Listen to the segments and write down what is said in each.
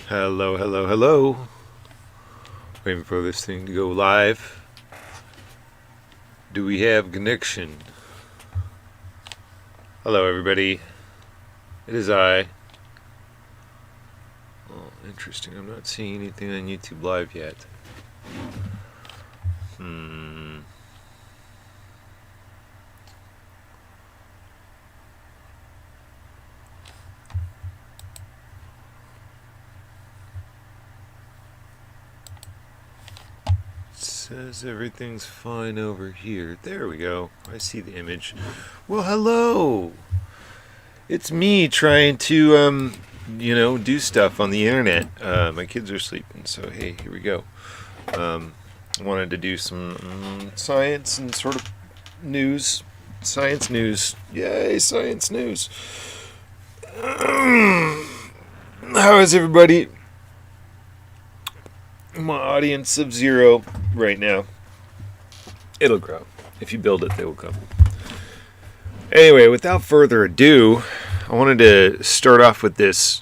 Hello, hello, hello. Waiting for this thing to go live. Do we have connection? Hello, everybody. It is I. Oh, interesting. I'm not seeing anything on YouTube Live yet. Says everything's fine over here. There we go. I see the image. Well, hello. It's me trying to, do stuff on the internet. My kids are sleeping, so hey, here we go. I wanted to do some science and sort of news. Science news. Yay, science news. How is everybody? My audience of 0 right now. It'll grow. If you build it, they will come. Anyway, without further ado, I wanted to start off with this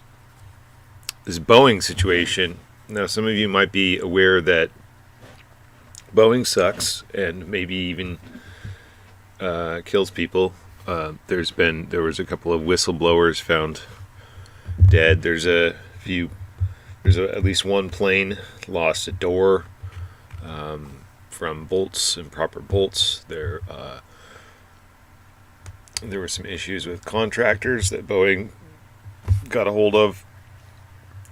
Boeing situation. Now, some of you might be aware that Boeing sucks and maybe even kills people. There was a couple of whistleblowers found dead. There's at least one plane lost a door from bolts, improper bolts. There were some issues with contractors that Boeing got a hold of.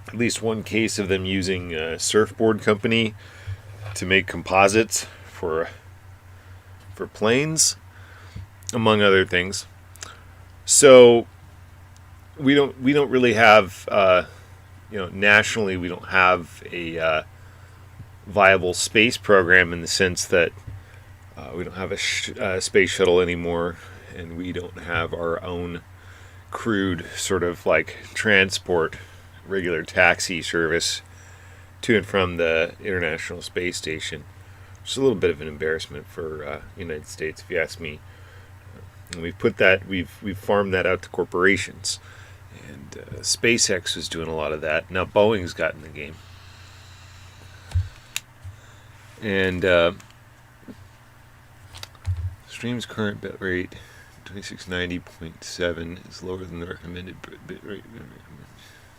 At least one case of them using a surfboard company to make composites for planes, among other things. So we don't really have nationally, we don't have a viable space program in the sense that we don't have a space shuttle anymore, and we don't have our own crewed sort of like transport, regular taxi service to and from the International Space Station. It's a little bit of an embarrassment for United States, if you ask me. And we've farmed that out to corporations. And SpaceX was doing a lot of that. Now Boeing's got in the game. And stream's current bit rate, 2690.7, is lower than the recommended bit rate.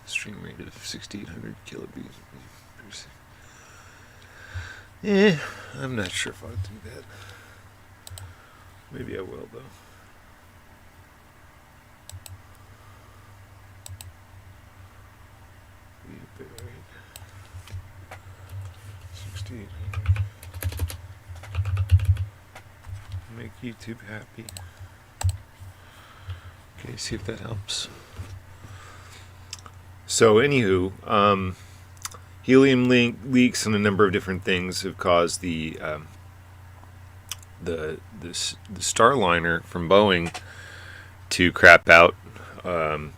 Stream rate of 6800 kilobits per second. I'm not sure if I'll do that. Maybe I will, though. Bit rate 6800. Make YouTube happy. Okay, see if that helps. So, anywho, helium leaks and a number of different things have caused the Starliner from Boeing to crap out.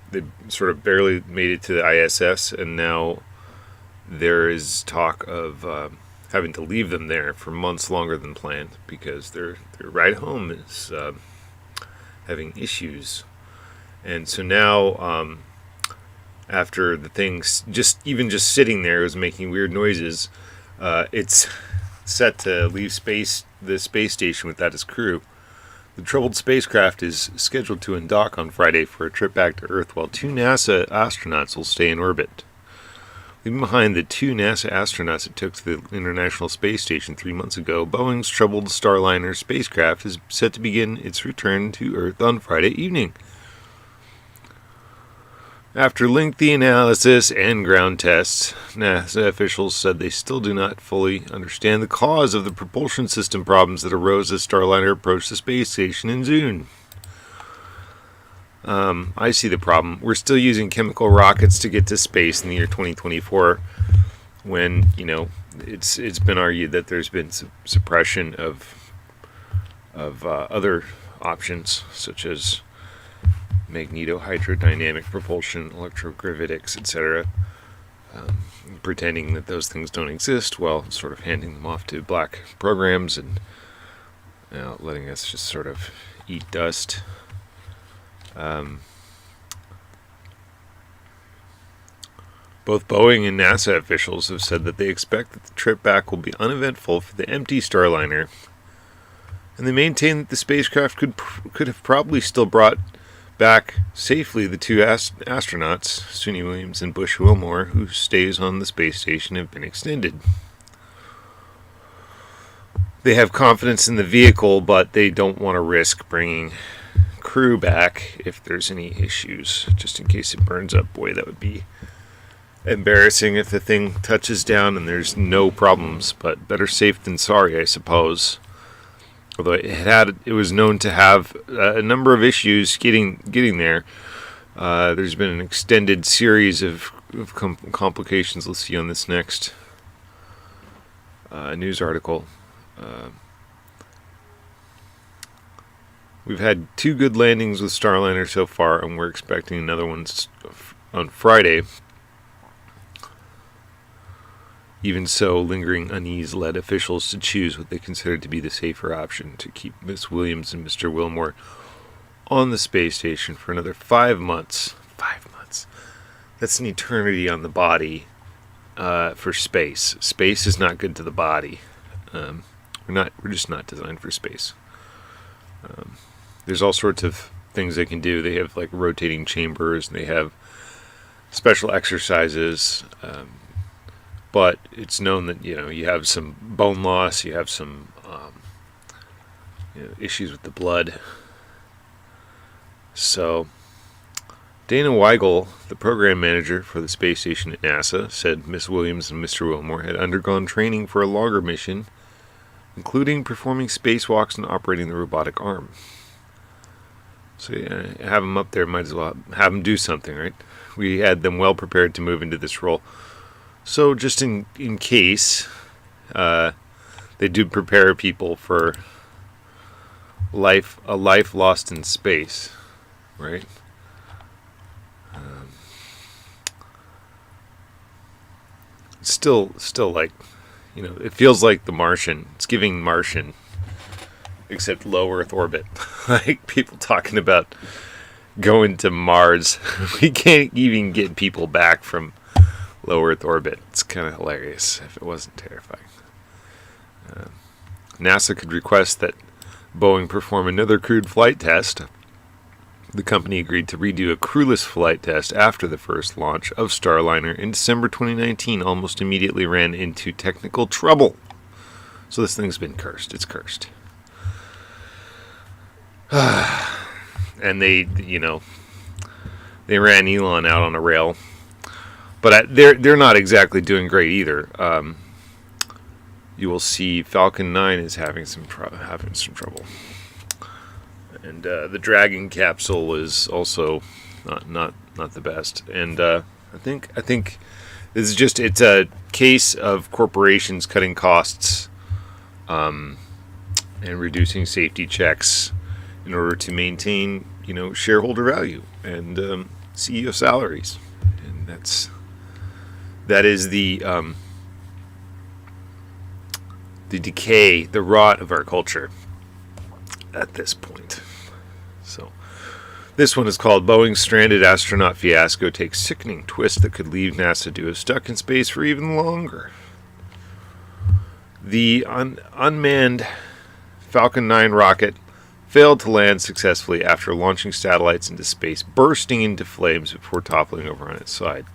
They sort of barely made it to the ISS, and now there is talk of having to leave them there for months longer than planned because their ride home is having issues. And so now, after the thing's just sitting there, it was making weird noises, it's set to leave the space station without its crew. The troubled spacecraft is scheduled to undock on Friday for a trip back to Earth, while 2 NASA astronauts will stay in orbit. Leaving behind the 2 NASA astronauts it took to the International Space Station 3 months ago, Boeing's troubled Starliner spacecraft is set to begin its return to Earth on Friday evening. After lengthy analysis and ground tests, NASA officials said they still do not fully understand the cause of the propulsion system problems that arose as Starliner approached the space station in June. I see the problem. We're still using chemical rockets to get to space in the year 2024, when it's been argued that there's been suppression of other options such as magnetohydrodynamic propulsion, electrogravitics, etc., pretending that those things don't exist while sort of handing them off to black programs and letting us just sort of eat dust. Both Boeing and NASA officials have said that they expect that the trip back will be uneventful for the empty Starliner, and they maintain that the spacecraft could have probably still brought back safely the two astronauts, Suni Williams and Bush Wilmore, whose stays on the space station have been extended. They have confidence in the vehicle, but they don't want to risk bringing crew back if there's any issues, just in case it burns up. Boy, that would be embarrassing if the thing touches down and there's no problems, but better safe than sorry, I suppose. Although it was known to have a number of issues getting there. There's been an extended series of complications. Let's see on this next news article. We've had 2 good landings with Starliner so far, and we're expecting another one on Friday. Even so, lingering unease led officials to choose what they considered to be the safer option, to keep Miss Williams and Mr. Wilmore on the space station for another 5 months. 5 months. That's an eternity on the body for space. Space is not good to the body. We're just not designed for space. There's all sorts of things they can do. They have like rotating chambers, and they have special exercises. But it's known that you have some bone loss, you have some issues with the blood. So Dana Weigel, the program manager for the space station at NASA, said Miss Williams and Mr. Wilmore had undergone training for a longer mission, including performing spacewalks and operating the robotic arm. So have them up there, might as well have them do something, right? We had them well prepared to move into this role. So just in case, they do prepare people for a life lost in space, right? Still like, it feels like The Martian. It's giving Martian, except low Earth orbit. Like people talking about going to Mars. We can't even get people back from low Earth orbit. It's kind of hilarious if it wasn't terrifying. NASA could request that Boeing perform another crewed flight test. The company agreed to redo a crewless flight test after the first launch of Starliner in December 2019 almost immediately ran into technical trouble. So this thing's been cursed. It's cursed. And they ran Elon out on a rail. But they're not exactly doing great either. You will see Falcon 9 is having some trouble. And the Dragon capsule is also not the best. And I think this is it's a case of corporations cutting costs and reducing safety checks in order to maintain shareholder value and CEO salaries. And that is the decay, the rot of our culture at this point. So this one is called Boeing's Stranded Astronaut Fiasco Takes Sickening Twist That Could Leave NASA Duo Stuck in Space for Even Longer. The unmanned Falcon 9 rocket failed to land successfully after launching satellites into space, bursting into flames before toppling over on its side.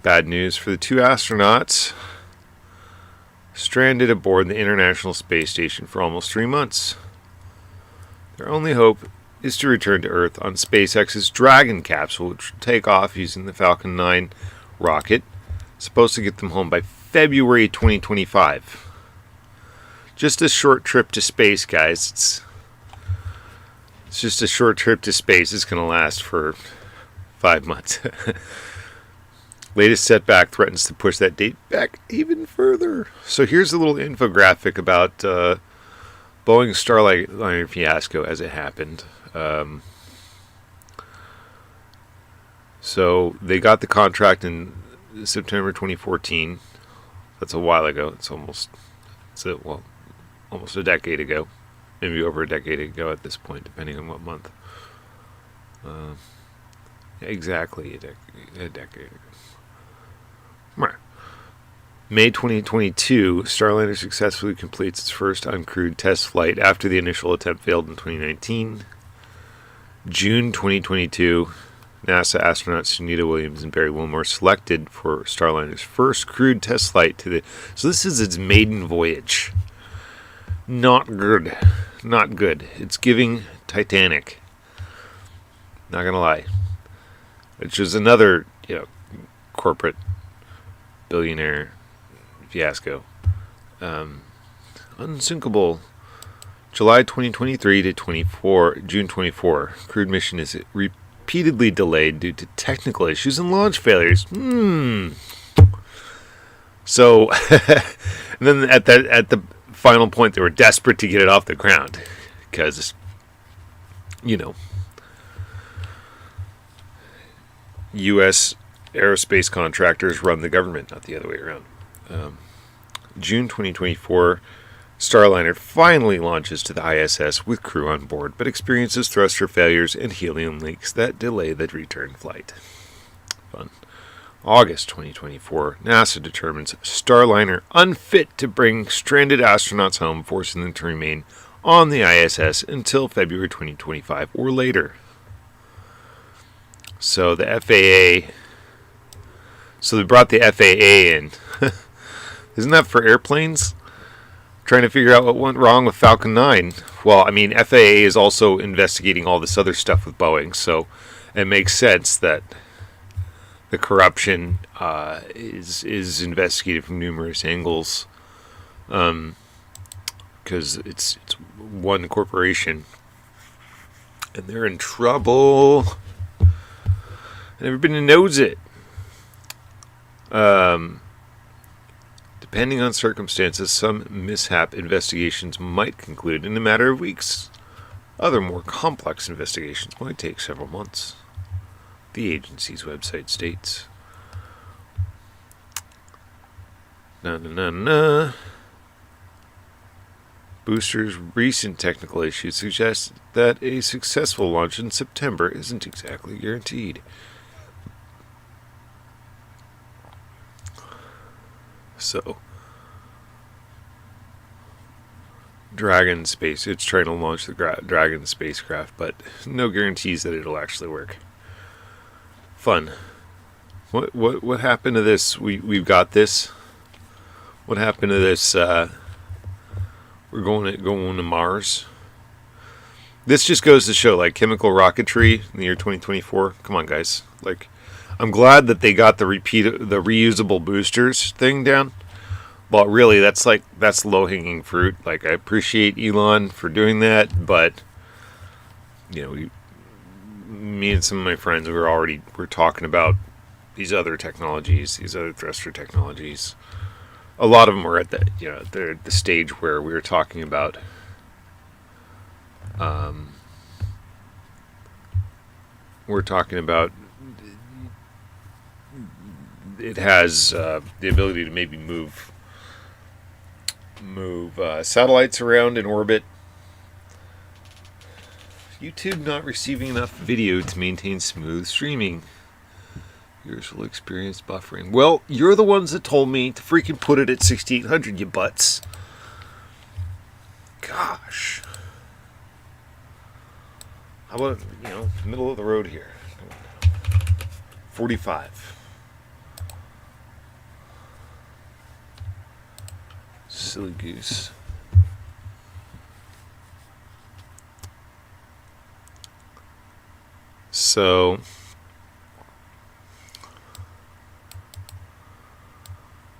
Bad news for the 2 astronauts stranded aboard the International Space Station for almost 3 months. Their only hope is to return to Earth on SpaceX's Dragon capsule, which will take off using the Falcon 9 rocket, supposed to get them home by February 2025. Just a short trip to space, guys. It's just a short trip to space. It's going to last for 5 months. Latest setback threatens to push that date back even further. So here's a little infographic about Boeing's Starliner fiasco as it happened. So they got the contract in September 2014. That's a while ago. It's almost a decade ago. Maybe over a decade ago at this point, depending on what month. Exactly a decade ago. May 2022, Starliner successfully completes its first uncrewed test flight after the initial attempt failed in 2019. June 2022, NASA astronauts Sunita Williams and Barry Wilmore selected for Starliner's first crewed test flight so this is its maiden voyage. Not good. Not good. It's giving Titanic. Not gonna lie. Which is another, corporate billionaire fiasco. Unsinkable. July 2023 to June 24. Crewed mission is repeatedly delayed due to technical issues and launch failures. So, and then at the final point, they were desperate to get it off the ground because, U.S. aerospace contractors run the government, not the other way around. June 2024, Starliner finally launches to the ISS with crew on board, but experiences thruster failures and helium leaks that delay the return flight. Fun. August 2024, NASA determines Starliner unfit to bring stranded astronauts home, forcing them to remain on the ISS until February 2025 or later. So the FAA... So they brought the FAA in. Isn't that for airplanes? Trying to figure out what went wrong with Falcon 9. Well, I mean, FAA is also investigating all this other stuff with Boeing, so it makes sense that the corruption is investigated from numerous angles, because it's one corporation, and they're in trouble, and everybody knows it. Depending on circumstances, some mishap investigations might conclude in a matter of weeks. Other more complex investigations might take several months. The agency's website states. Booster's recent technical issues suggest that a successful launch in September isn't exactly guaranteed. So, Dragon Space, it's trying to launch the Dragon spacecraft, but no guarantees that it'll actually work. Fun. What happened to this? We've got this. What happened to this? We're going to Mars. This just goes to show, like, chemical rocketry in the year 2024. Come on, guys. Like, I'm glad that they got the reusable boosters thing down. Well, really, that's low-hanging fruit. Like, I appreciate Elon for doing that, but me and some of my friends we're talking about these other technologies, these other thruster technologies. A lot of them were at the stage where we were talking about it has the ability to maybe move satellites around in orbit. YouTube not receiving enough video to maintain smooth streaming. Viewers will experience buffering. Well, you're the ones that told me to freaking put it at 6800, you butts. Gosh. How about, middle of the road here? 45. Silly goose. So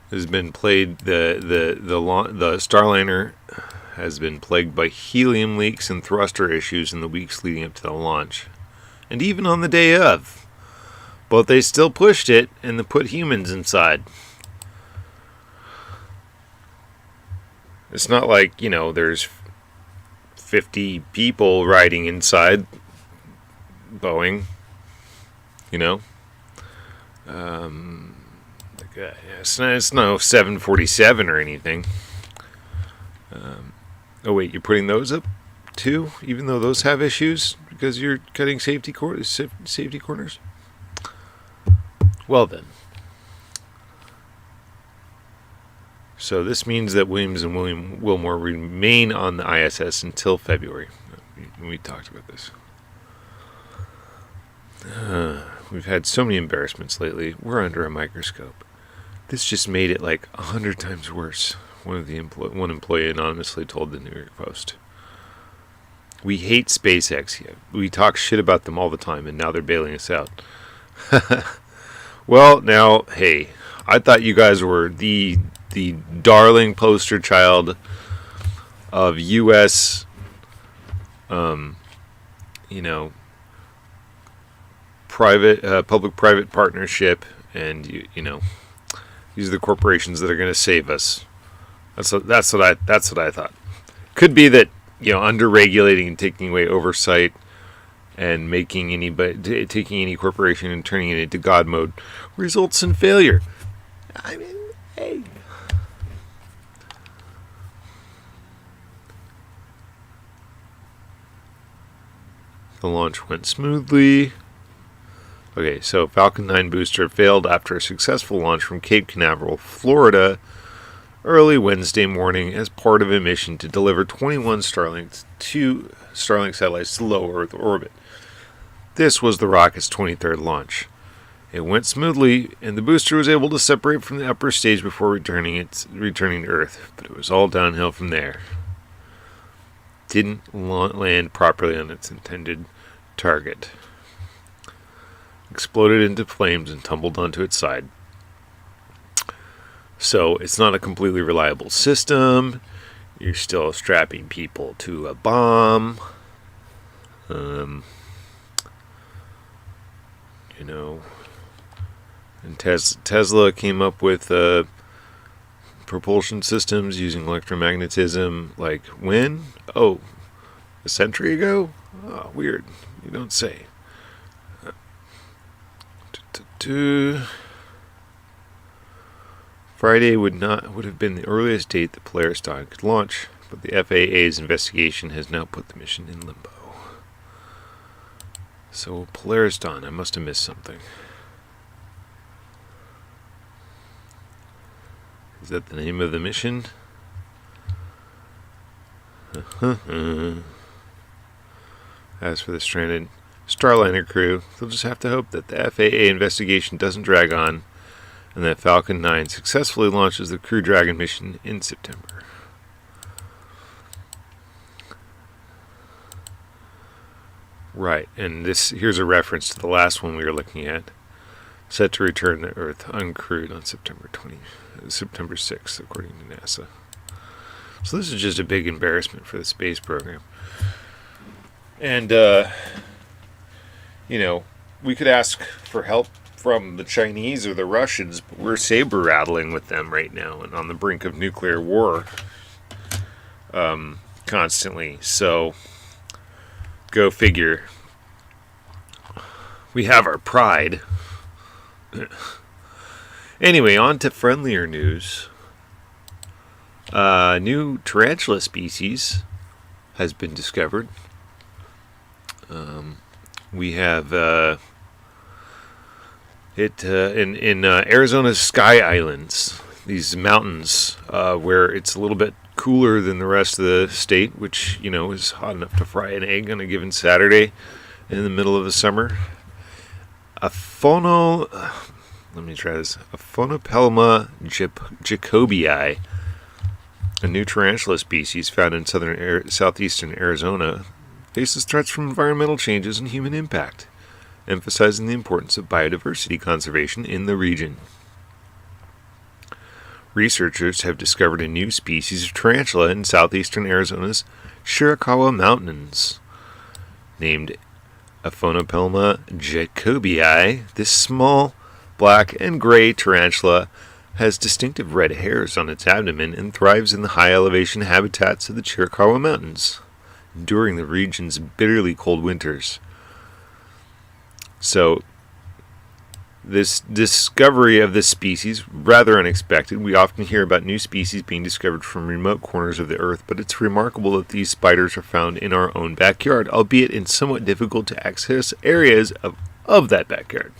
has been the Starliner has been plagued by helium leaks and thruster issues in the weeks leading up to the launch, and even on the day of. But they still pushed it and put humans inside. It's not like, there's 50 people riding inside Boeing, it's no 747 or anything. Oh wait, you're putting those up too, even though those have issues because you're cutting safety corners? Well then, So this means that Williams and Wilmore remain on the ISS until February. We talked about this. We've had so many embarrassments lately. We're under a microscope. This just made it like 100 times worse, one employee anonymously told the New York Post. We hate SpaceX. We talk shit about them all the time, and now they're bailing us out. Well, now, hey, I thought you guys were the darling poster child of U.S. Public-private partnership, and these are the corporations that are going to save us. That's what I thought. Could be that under-regulating and taking away oversight and taking any corporation and turning it into God mode results in failure. I mean, hey. The launch went smoothly. Okay, so Falcon 9 booster failed after a successful launch from Cape Canaveral, Florida, early Wednesday morning as part of a mission to deliver 21 Starlink satellites to low Earth orbit. This was the rocket's 23rd launch. It went smoothly, and the booster was able to separate from the upper stage before returning to Earth, but it was all downhill from there. Didn't land properly on its intended target. Exploded into flames and tumbled onto its side. So it's not a completely reliable system. You're still strapping people to a bomb. And Tesla came up with propulsion systems using electromagnetism. Like when? Oh, a century ago? Oh, weird. You don't say. Friday would have been the earliest date that Polaris Dawn could launch, but the FAA's investigation has now put the mission in limbo. So Polaris Dawn, I must have missed something. Is that the name of the mission? As for the stranded Starliner crew, they'll just have to hope that the FAA investigation doesn't drag on and that Falcon 9 successfully launches the Crew Dragon mission in September. Right, and here's a reference to the last one we were looking at. Set to return to Earth uncrewed on September 6th, according to NASA. So this is just a big embarrassment for the space program. And, we could ask for help from the Chinese or the Russians, but we're saber-rattling with them right now and on the brink of nuclear war constantly. So, go figure. We have our pride. Anyway, on to friendlier news. New tarantula species has been discovered. We have in Arizona's Sky Islands, these mountains where it's a little bit cooler than the rest of the state, which is hot enough to fry an egg on a given Saturday in the middle of the summer. A Phonopelma jacobii, a new tarantula species found in southeastern Arizona, faces threats from environmental changes and human impact, emphasizing the importance of biodiversity conservation in the region. Researchers have discovered a new species of tarantula in southeastern Arizona's Chiricahua Mountains. Named Aphonopelma jacobii, this small, black, and gray tarantula has distinctive red hairs on its abdomen and thrives in the high-elevation habitats of the Chiricahua Mountains during the region's bitterly cold winters. So, this discovery of this species, rather unexpected. We often hear about new species being discovered from remote corners of the earth, but it's remarkable that these spiders are found in our own backyard, albeit in somewhat difficult to access areas of that backyard,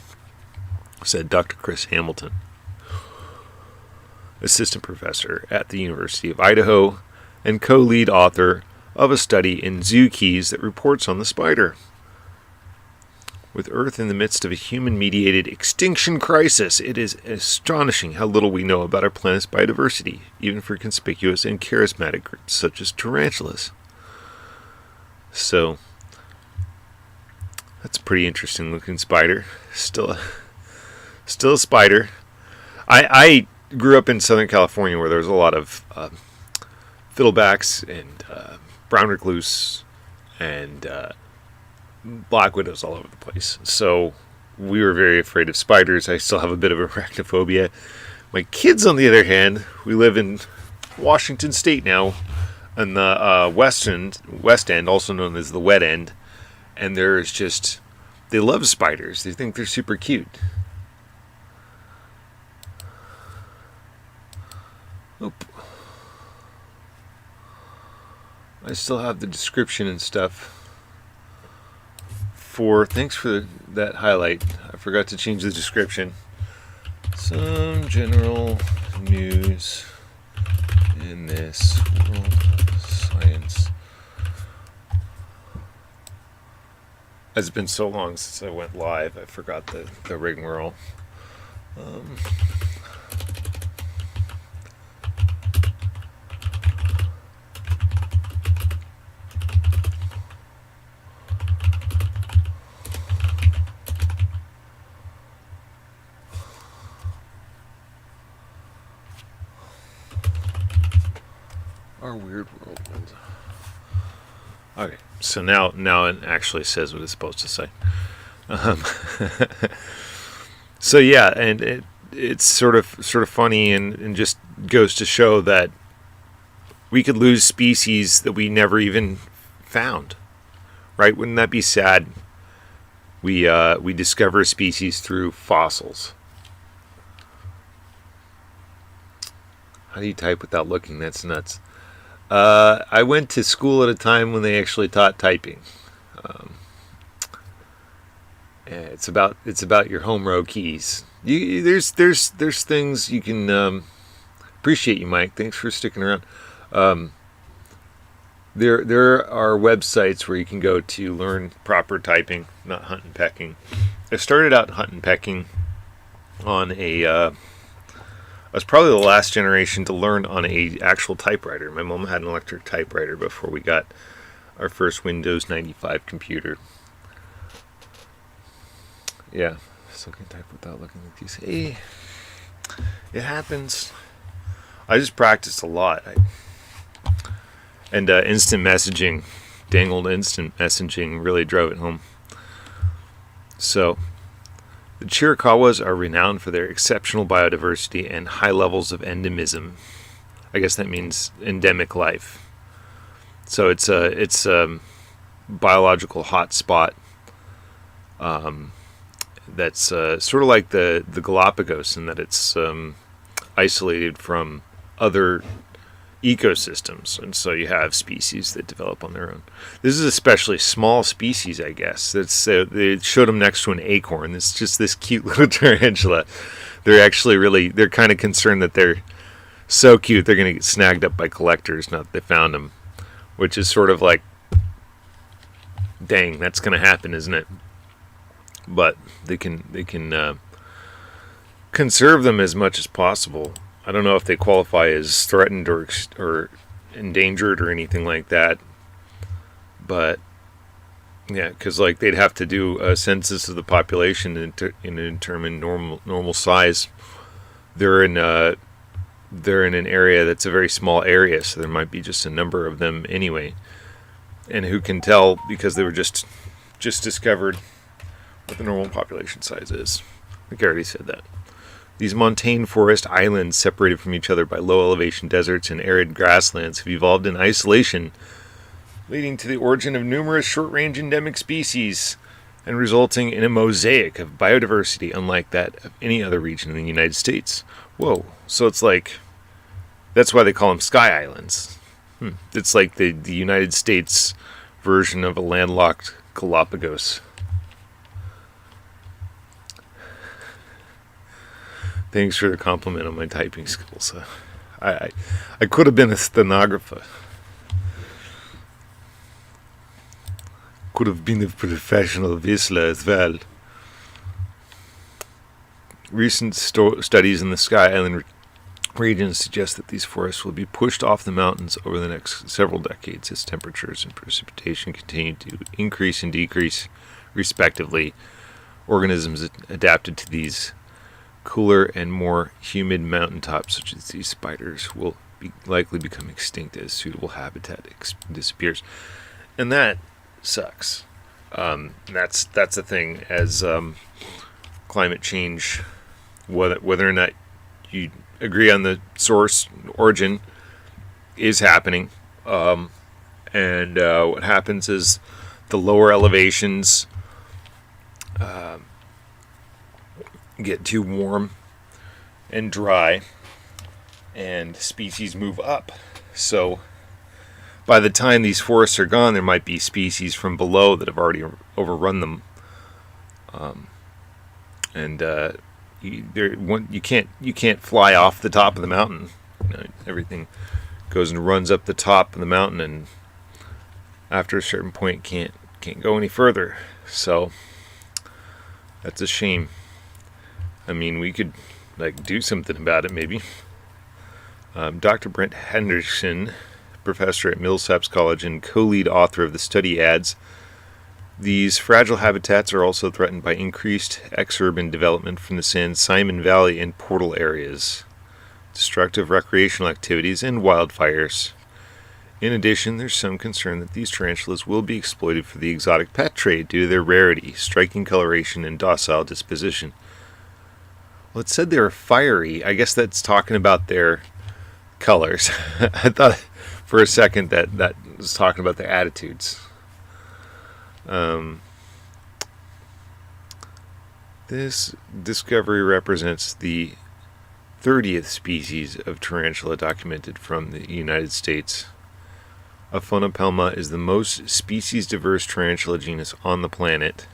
said Dr. Chris Hamilton. assistant professor at the University of Idaho and co-lead author of a study in Zoo Keys that reports on the spider. With Earth in the midst of a human-mediated extinction crisis, it is astonishing how little we know about our planet's biodiversity, even for conspicuous and charismatic groups such as tarantulas. So, that's a pretty interesting looking spider. Still a spider. I grew up in Southern California where there was a lot of fiddlebacks and brown recluse and black widows all over the place. So we were very afraid of spiders. I still have a bit of arachnophobia. My kids, on the other hand, we live in Washington State now, in the West End, also known as the Wet End, and there's just, they love spiders. They think they're super cute. Oop. I still have the description and stuff. Thanks for that highlight. I forgot to change the description. Some general news in this world science. It's been so long since I went live, I forgot the rigmarole. Our weird world. Okay, so now it actually says what it's supposed to say. So yeah, and it's sort of funny and just goes to show that we could lose species that we never even found, right? Wouldn't that be sad? We discover a species through fossils. How do you type without looking? That's nuts. I went to school at a time when they actually taught typing. It's about your home row keys. There's things you can appreciate you, Mike. Thanks for sticking around. There are websites where you can go to learn proper typing, not hunt and pecking. I started out hunt and pecking on I was probably the last generation to learn on a actual typewriter. My mom had an electric typewriter before we got our first Windows 95 computer. Yeah, still can type without looking at these. Hey, it happens. I just practiced a lot. Instant messaging, dang old instant messaging really drove it home. So, the Chiricahuas are renowned for their exceptional biodiversity and high levels of endemism. I guess that means endemic life. So it's a biological hotspot that's sort of like the Galapagos in that it's isolated from other ecosystems, and so you have species that develop on their own. This is especially small species, I guess. They showed them next to an acorn. It's just this cute little tarantula. They're kind of concerned that they're so cute they're going to get snagged up by collectors, not that they found them, which is sort of like, dang, that's going to happen, isn't it? But they can conserve them as much as possible. I don't know if they qualify as threatened or endangered or anything like that, but yeah, because like they'd have to do a census of the population and determine normal size. They're in an area that's a very small area, so there might be just a number of them anyway. And who can tell, because they were just discovered what the normal population size is. I think I already said that. These montane forest islands, separated from each other by low elevation deserts and arid grasslands, have evolved in isolation, leading to the origin of numerous short-range endemic species and resulting in a mosaic of biodiversity unlike that of any other region in the United States. Whoa, so it's like, that's why they call them sky islands. It's like the United States version of a landlocked Galapagos. Thanks for the compliment on my typing skills. I could have been a stenographer. Could have been a professional whistler as well. Recent studies in the Sky Island region suggest that these forests will be pushed off the mountains over the next several decades as temperatures and precipitation continue to increase and decrease, respectively. Organisms adapted to these cooler and more humid mountaintops, such as these spiders, will likely become extinct as suitable habitat disappears. And that sucks. That's the thing. As climate change, whether or not you agree on the source origin, is happening, and what happens is the lower elevations get too warm and dry, and species move up. So by the time these forests are gone, there might be species from below that have already overrun them, and you can't fly off the top of the mountain. Everything goes and runs up the top of the mountain, and after a certain point can't go any further. So that's a shame. I mean, we could do something about it, maybe. Dr. Brent Henderson, professor at Millsaps College and co-lead author of the study, adds, these fragile habitats are also threatened by increased exurban development from the San Simon Valley and portal areas, destructive recreational activities, and wildfires. In addition, there's some concern that these tarantulas will be exploited for the exotic pet trade due to their rarity, striking coloration, and docile disposition. Well, it said they were fiery. I guess that's talking about their colors. I thought for a second that was talking about their attitudes. This discovery represents the 30th species of tarantula documented from the United States. Aphonopelma is the most species-diverse tarantula genus on the planet.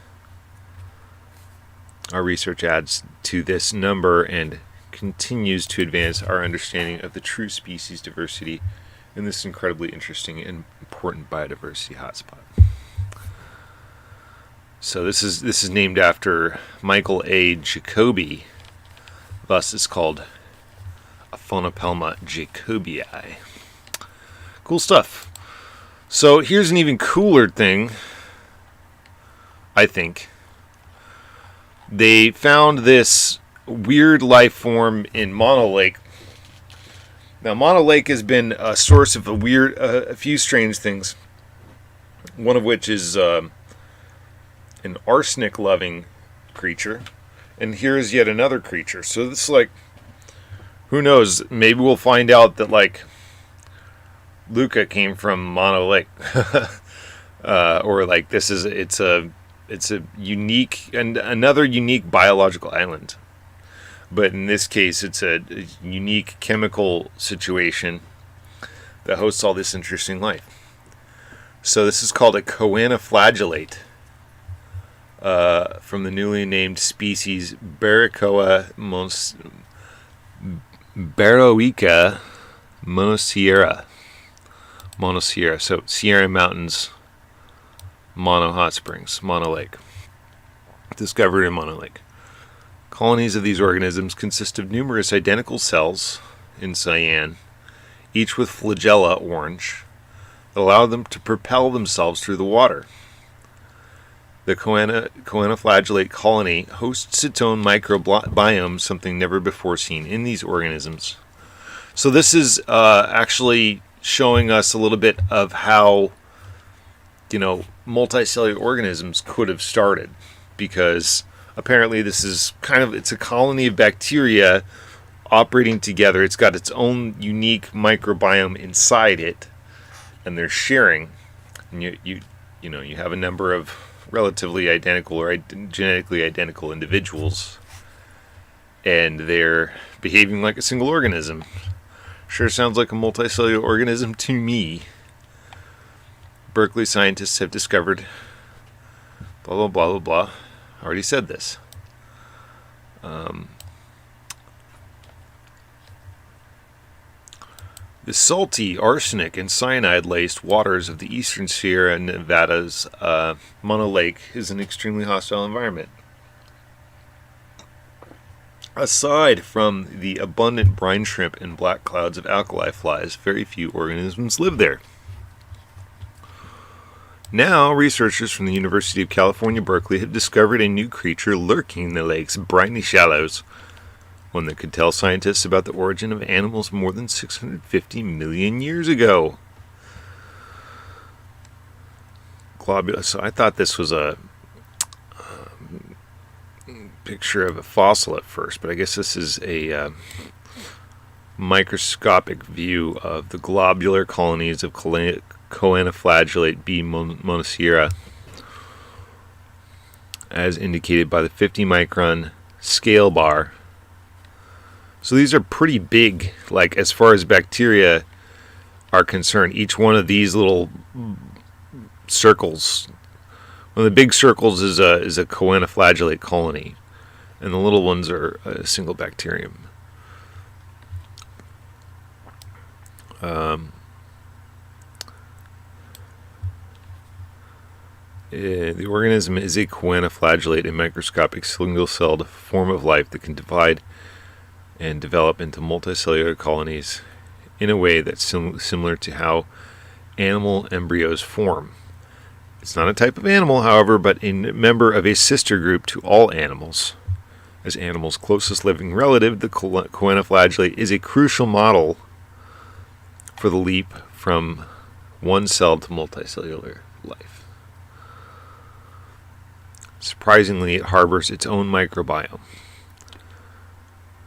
Our research adds to this number and continues to advance our understanding of the true species diversity in this incredibly interesting and important biodiversity hotspot. So this is named after Michael A. Jacobi. Thus, it's called Aphonopelma jacobii. Cool stuff. So here's an even cooler thing, I think. They found this weird life form in Mono Lake. Now, Mono Lake has been a source of a few strange things. One of which is an arsenic-loving creature, and here is yet another creature. So this is who knows? Maybe we'll find out that Luca came from Mono Lake, or it's a unique and another unique biological island. But in this case, it's a unique chemical situation that hosts all this interesting life. So this is called a choanoflagellate, from the newly named species Barroica monosierra. So Sierra Mountains, Mono Hot Springs, Mono Lake. Discovered in Mono Lake. Colonies of these organisms consist of numerous identical cells in cyan, each with flagella orange, that allow them to propel themselves through the water. The choanoflagellate colony hosts its own microbiome, something never before seen in these organisms. So this is actually showing us a little bit of how, multicellular organisms could have started, because apparently this is it's a colony of bacteria operating together. It's got its own unique microbiome inside it, and they're sharing. And you have a number of relatively identical or genetically identical individuals, and they're behaving like a single organism. Sure sounds like a multicellular organism to me. Berkeley scientists have discovered blah blah blah blah blah. I already said this. The salty, arsenic, and cyanide-laced waters of the eastern Sierra Nevada's Mono Lake is an extremely hostile environment. Aside from the abundant brine shrimp and black clouds of alkali flies, very few organisms live there. Now, researchers from the University of California, Berkeley have discovered a new creature lurking in the lake's briny shallows, one that could tell scientists about the origin of animals more than 650 million years ago. Globulus. So I thought this was a picture of a fossil at first, but I guess this is a microscopic view of the globular colonies of choanoflagellate B. monocera, as indicated by the 50 micron scale bar. So these are pretty big, like as far as bacteria are concerned. Each one of these little circles, one of the big circles is a choanoflagellate colony, and the little ones are a single bacterium. The organism is a choanoflagellate, a microscopic single-celled form of life that can divide and develop into multicellular colonies in a way that's similar to how animal embryos form. It's not a type of animal, however, but a member of a sister group to all animals. As animals' closest living relative, the choanoflagellate is a crucial model for the leap from one cell to multicellular life. Surprisingly, it harbors its own microbiome.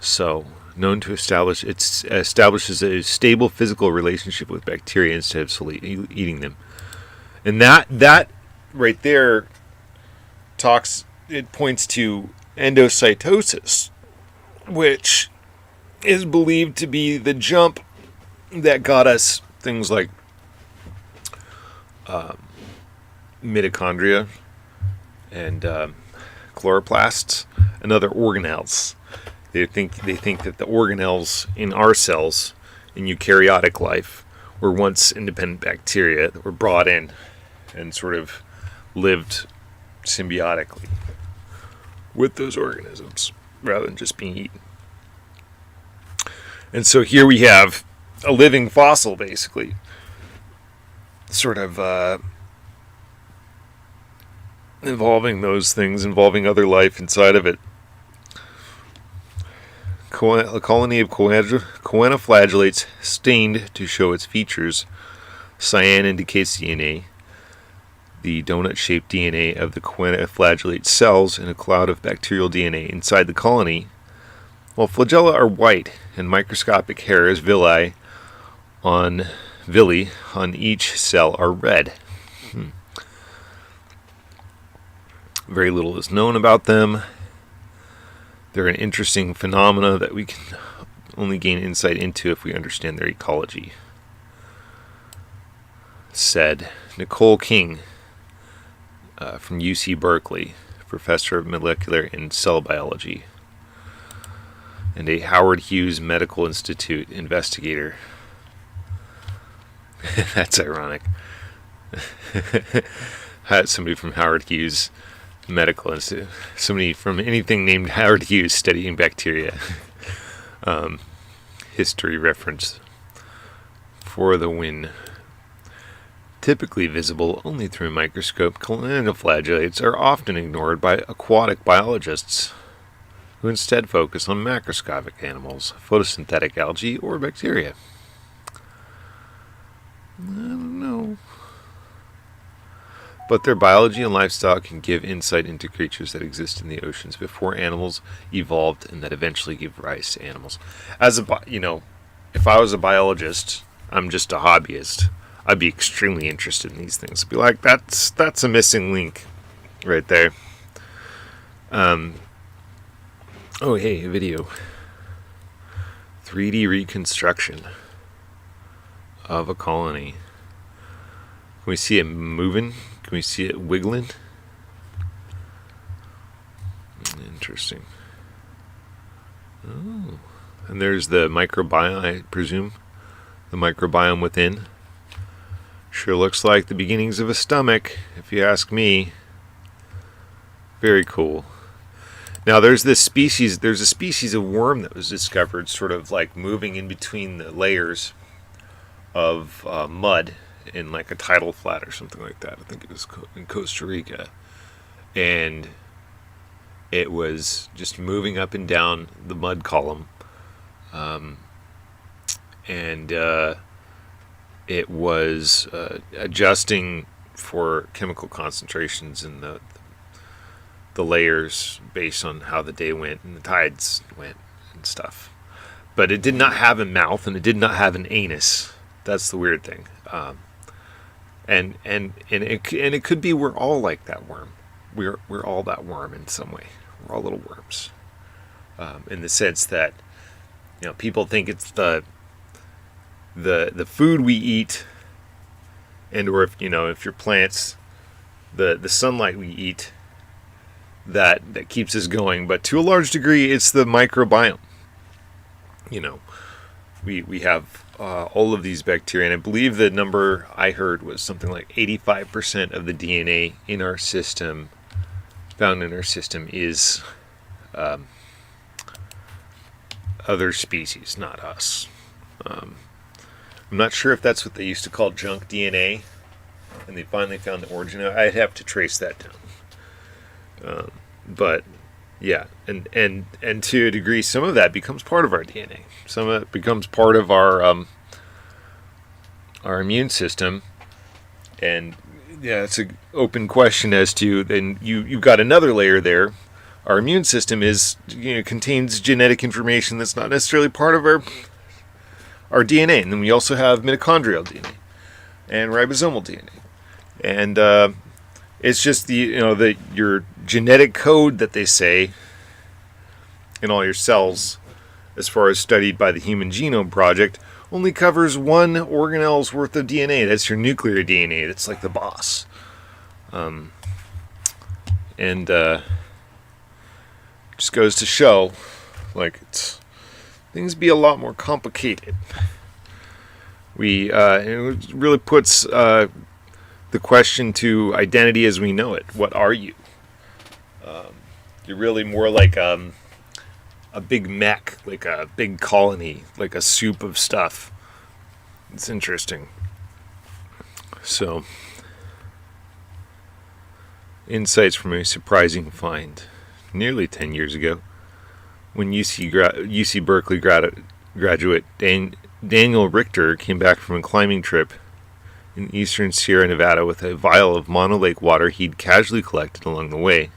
So, known to establishes a stable physical relationship with bacteria instead of solely eating them. And that right there points to endocytosis, which is believed to be the jump that got us things like mitochondria and chloroplasts and other organelles. They think that the organelles in our cells in eukaryotic life were once independent bacteria that were brought in and sort of lived symbiotically with those organisms rather than just being eaten. And so here we have a living fossil, basically, sort of involving those things, involving other life inside of it. A colony of choanoflagellates stained to show its features. Cyan indicates DNA. The donut-shaped DNA of the choanoflagellate cells in a cloud of bacterial DNA inside the colony, while flagella are white and microscopic hairs villi on each cell are red. Very little is known about them. They're an interesting phenomena that we can only gain insight into if we understand their ecology, said Nicole King from UC Berkeley, professor of molecular and cell biology, and a Howard Hughes Medical Institute investigator. That's ironic. Had somebody from Howard Hughes Medical Institute, somebody from anything named Howard Hughes studying bacteria. History reference for the win. Typically visible only through a microscope, choanoflagellates are often ignored by aquatic biologists, who instead focus on macroscopic animals, photosynthetic algae, or bacteria. I don't know. But their biology and lifestyle can give insight into creatures that exist in the oceans before animals evolved and that eventually give rise to animals. If I was a biologist, I'm just a hobbyist, I'd be extremely interested in these things. I'd be like, that's a missing link right there. Oh, hey, a video. 3D reconstruction of a colony. Can we see it moving? Can we see it wiggling? Interesting. Oh. And there's the microbiome, I presume, the microbiome within. Sure looks like the beginnings of a stomach, if you ask me. Very cool. Now there's a species of worm that was discovered sort of like moving in between the layers of mud in like a tidal flat or something like that. I think it was in Costa Rica. And it was just moving up and down the mud column. And it was adjusting for chemical concentrations in the layers based on how the day went and the tides went and stuff. But it did not have a mouth and it did not have an anus. That's the weird thing. And it could be we're all like that worm. We're all that worm in some way. We're all little worms. In the sense that, you know, people think it's the food we eat, and or if you're plants, the sunlight we eat that keeps us going. But to a large degree, it's the microbiome. You know, we have all of these bacteria, and I believe the number I heard was something like 85% of the DNA in our system, found in our system, is other species, not us. I'm not sure if that's what they used to call junk DNA, and they finally found the origin. I'd have to trace that down. But yeah, and to a degree, some of that becomes part of our DNA. Some of it becomes part of our immune system, and yeah, it's an open question as to then you've got another layer there. Our immune system contains genetic information that's not necessarily part of our DNA, and then we also have mitochondrial DNA and ribosomal DNA, and it's just your genetic code that they say in all your cells, as far as studied by the Human Genome Project, only covers one organelle's worth of DNA. That's your nuclear DNA. That's like the boss. Just goes to show, like, things be a lot more complicated. It really puts the question to identity as we know it. What are you? You're really more like a big mech, like a big colony, like a soup of stuff. It's interesting. So, insights from a surprising find. Nearly 10 years ago, when UC Berkeley graduate Daniel Richter came back from a climbing trip in eastern Sierra Nevada with a vial of Mono Lake water he'd casually collected along the way.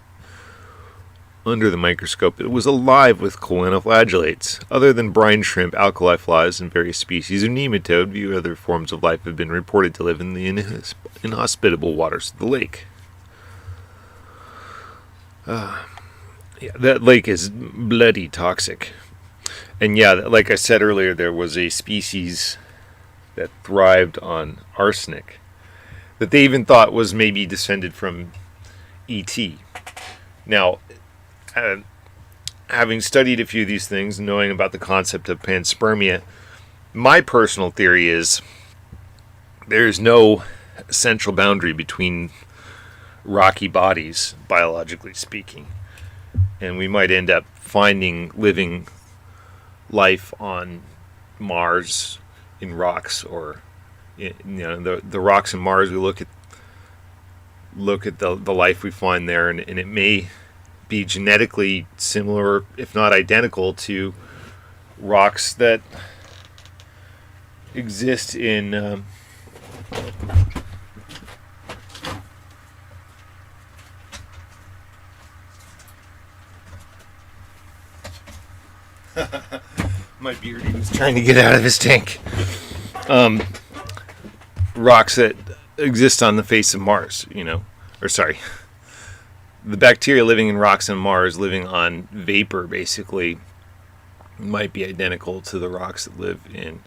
Under the microscope, it was alive with choanoflagellates. Other than brine shrimp, alkali flies, and various species of nematode, few other forms of life have been reported to live in the inhospitable waters of the lake. Yeah, that lake is bloody toxic. And yeah, like I said earlier, there was a species that thrived on arsenic that they even thought was maybe descended from E.T. Now, having studied a few of these things, knowing about the concept of panspermia, my personal theory is there's no central boundary between rocky bodies, biologically speaking. And we might end up finding living life on Mars in rocks, or the rocks in Mars. We look at the life we find there, and it may be genetically similar, if not identical, to rocks that exist in my beard, he was trying to get out of his tank. Rocks that exist on the face of Mars, the bacteria living in rocks on Mars, living on vapor, basically, might be identical to the rocks that live in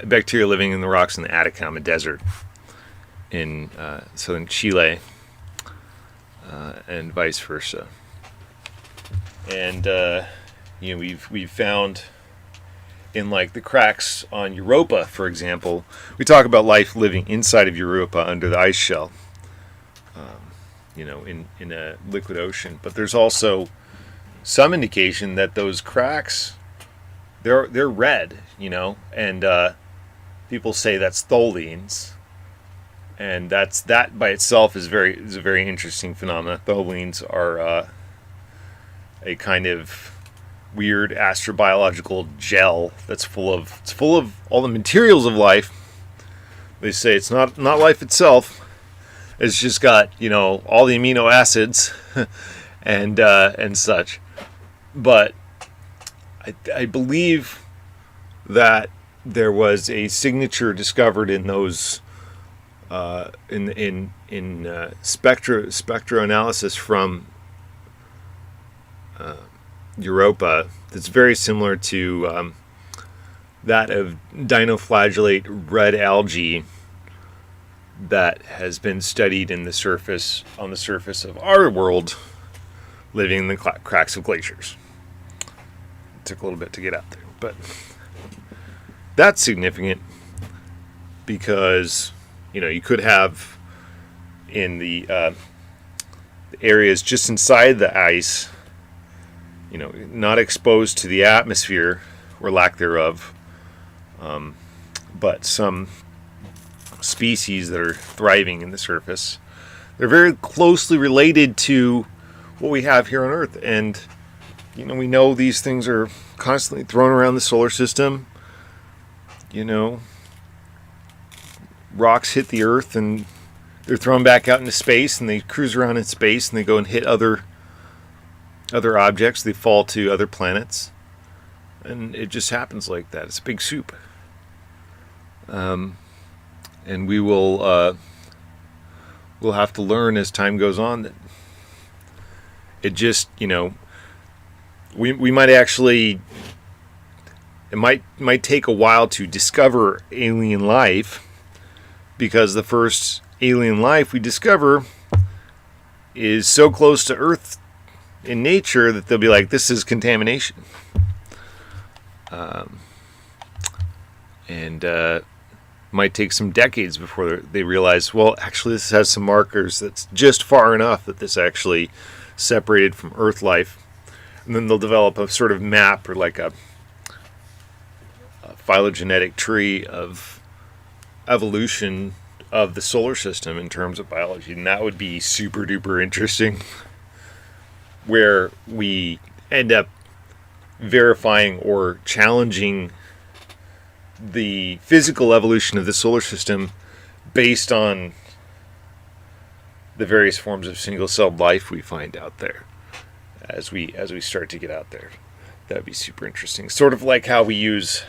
bacteria living in the rocks in the Atacama Desert in southern Chile, and vice versa. And we've found in like the cracks on Europa, for example, we talk about life living inside of Europa under the ice shell, in a liquid ocean. But there's also some indication that those cracks, they're red, and people say that's tholins, and that by itself is a very interesting phenomenon. Tholins are a kind of weird astrobiological gel that's full of all the materials of life. They say it's not life itself. It's just got all the amino acids and such. But I believe that there was a signature discovered in those in spectroanalysis from Europa that's very similar to that of dinoflagellate red algae that has been studied on the surface of our world, living in the cracks of glaciers. It took a little bit to get out there, but that's significant because you could have in the areas just inside the ice, not exposed to the atmosphere or lack thereof, but some species that are thriving in the surface. They're very closely related to what we have here on Earth, and we know these things are constantly thrown around the solar system. Rocks hit the Earth and they're thrown back out into space, and they cruise around in space and they go and hit other objects. They fall to other planets, and it just happens like that. It's a big soup. And we will we'll have to learn as time goes on that it just we might actually, it might take a while to discover alien life, because the first alien life we discover is so close to Earth in nature that they'll be like, this is contamination. And might take some decades before they realize, well, actually this has some markers that's just far enough that this actually separated from Earth life. And then they'll develop a sort of map, or like a phylogenetic tree of evolution of the solar system in terms of biology. And that would be super duper interesting, where we end up verifying or challenging the physical evolution of the solar system based on the various forms of single-celled life we find out there as we start to get out there. That would be super interesting. Sort of like how we used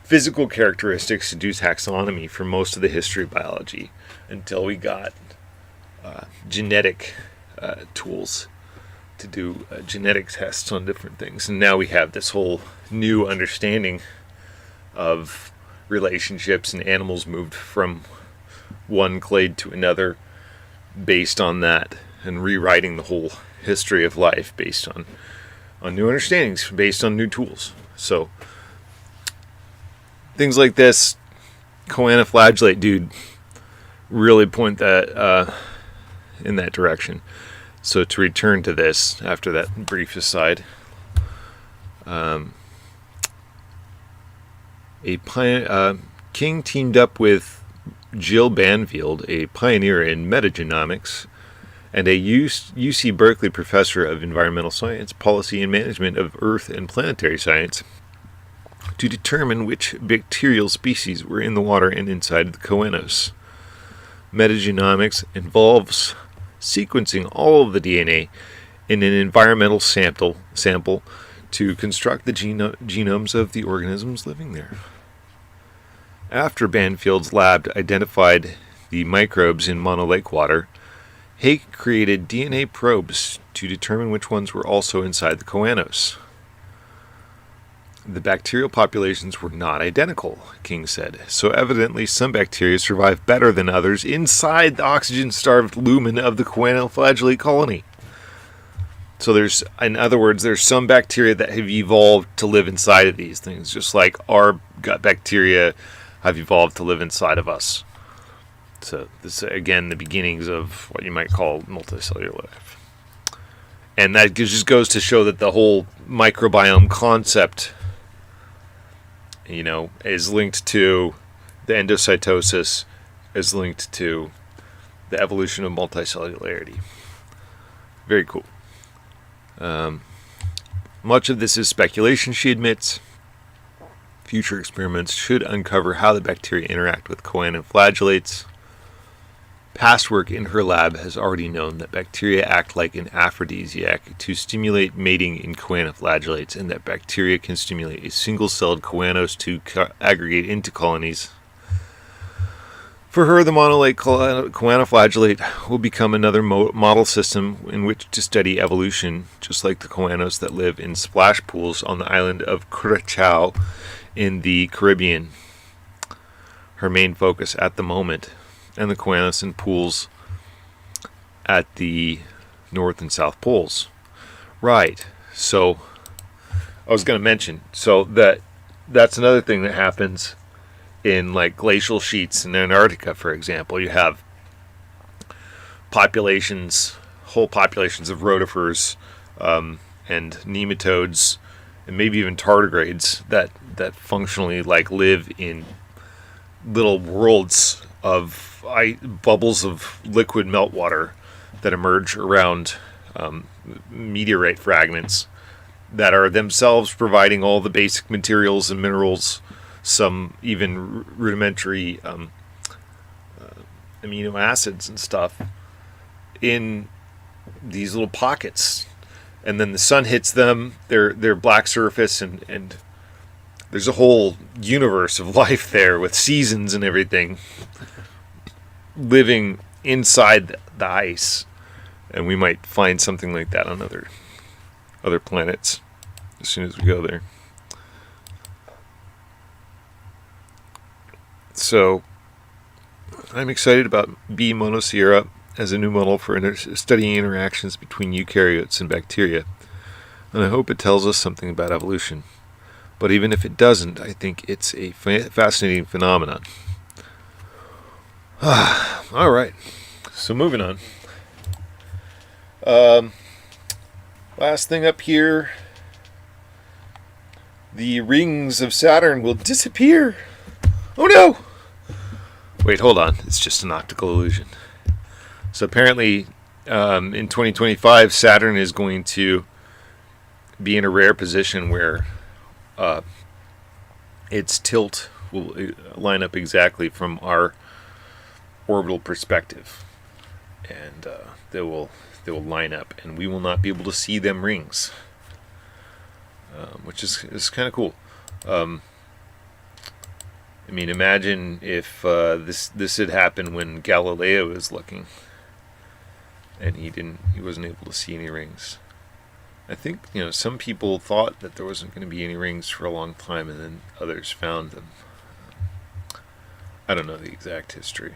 physical characteristics to do taxonomy for most of the history of biology until we got genetic tools to do genetic tests on different things. And now we have this whole new understanding of relationships, and animals moved from one clade to another based on that, and rewriting the whole history of life based on new understandings, based on new tools. So things like this choanoflagellate dude really point that in that direction. So to return to this after that brief aside, King teamed up with Jill Banfield, a pioneer in metagenomics and a UC Berkeley professor of environmental science, policy and management of earth and planetary science, to determine which bacterial species were in the water and inside the choanos. Metagenomics involves sequencing all of the DNA in an environmental sample to construct the genomes of the organisms living there. After Banfield's lab identified the microbes in Mono Lake water, Hake created DNA probes to determine which ones were also inside the choanos. The bacterial populations were not identical, King said, so evidently some bacteria survive better than others inside the oxygen-starved lumen of the choanoflagellate colony. So there's, in other words, there's some bacteria that have evolved to live inside of these things, just like our gut bacteria have evolved to live inside of us. So this is, again, the beginnings of what you might call multicellular life. And that just goes to show that the whole microbiome concept, is linked to the endocytosis, is linked to the evolution of multicellularity. Very cool. Much of this is speculation, she admits. Future experiments should uncover how the bacteria interact with choanoflagellates. Past work in her lab has already known that bacteria act like an aphrodisiac to stimulate mating in choanoflagellates, and that bacteria can stimulate a single-celled choanos to aggregate into colonies. For her, the monolate choanoflagellate will become another model system in which to study evolution, just like the choanos that live in splash pools on the island of Curacao in the Caribbean. Her main focus at the moment, and the choanos in pools at the North and South Poles. Right. So, I was going to mention, so that's another thing that happens in like glacial sheets in Antarctica, for example. You have whole populations of rotifers and nematodes, and maybe even tardigrades that functionally like live in little worlds of bubbles of liquid meltwater that emerge around meteorite fragments that are themselves providing all the basic materials and minerals, some even rudimentary amino acids and stuff in these little pockets. And then the sun hits them, their black surface, and there's a whole universe of life there with seasons and everything living inside the ice. And we might find something like that on other planets as soon as we go there. So I'm excited about B. monoceara as a new model for studying interactions between eukaryotes and bacteria, and I hope it tells us something about evolution. But even if it doesn't, I think it's a fascinating phenomenon. All right, so moving on. Last thing up here, the rings of Saturn will disappear. Oh no! Wait, hold on. It's just an optical illusion. So apparently, in 2025, Saturn is going to be in a rare position where its tilt will line up exactly from our orbital perspective, and they will line up, and we will not be able to see them rings, which is kind of cool. I mean, imagine if this had happened when Galileo was looking, and he wasn't able to see any rings. I think some people thought that there wasn't going to be any rings for a long time, and then others found them. I don't know the exact history.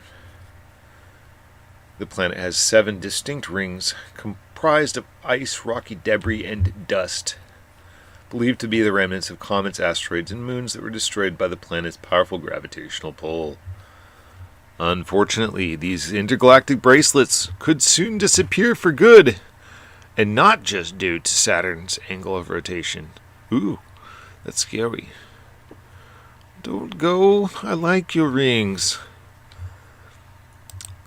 The planet has 7 distinct rings comprised of ice, rocky debris, and dust, believed to be the remnants of comets, asteroids, and moons that were destroyed by the planet's powerful gravitational pull. Unfortunately, these intergalactic bracelets could soon disappear for good, and not just due to Saturn's angle of rotation. Ooh, that's scary. Don't go. I like your rings.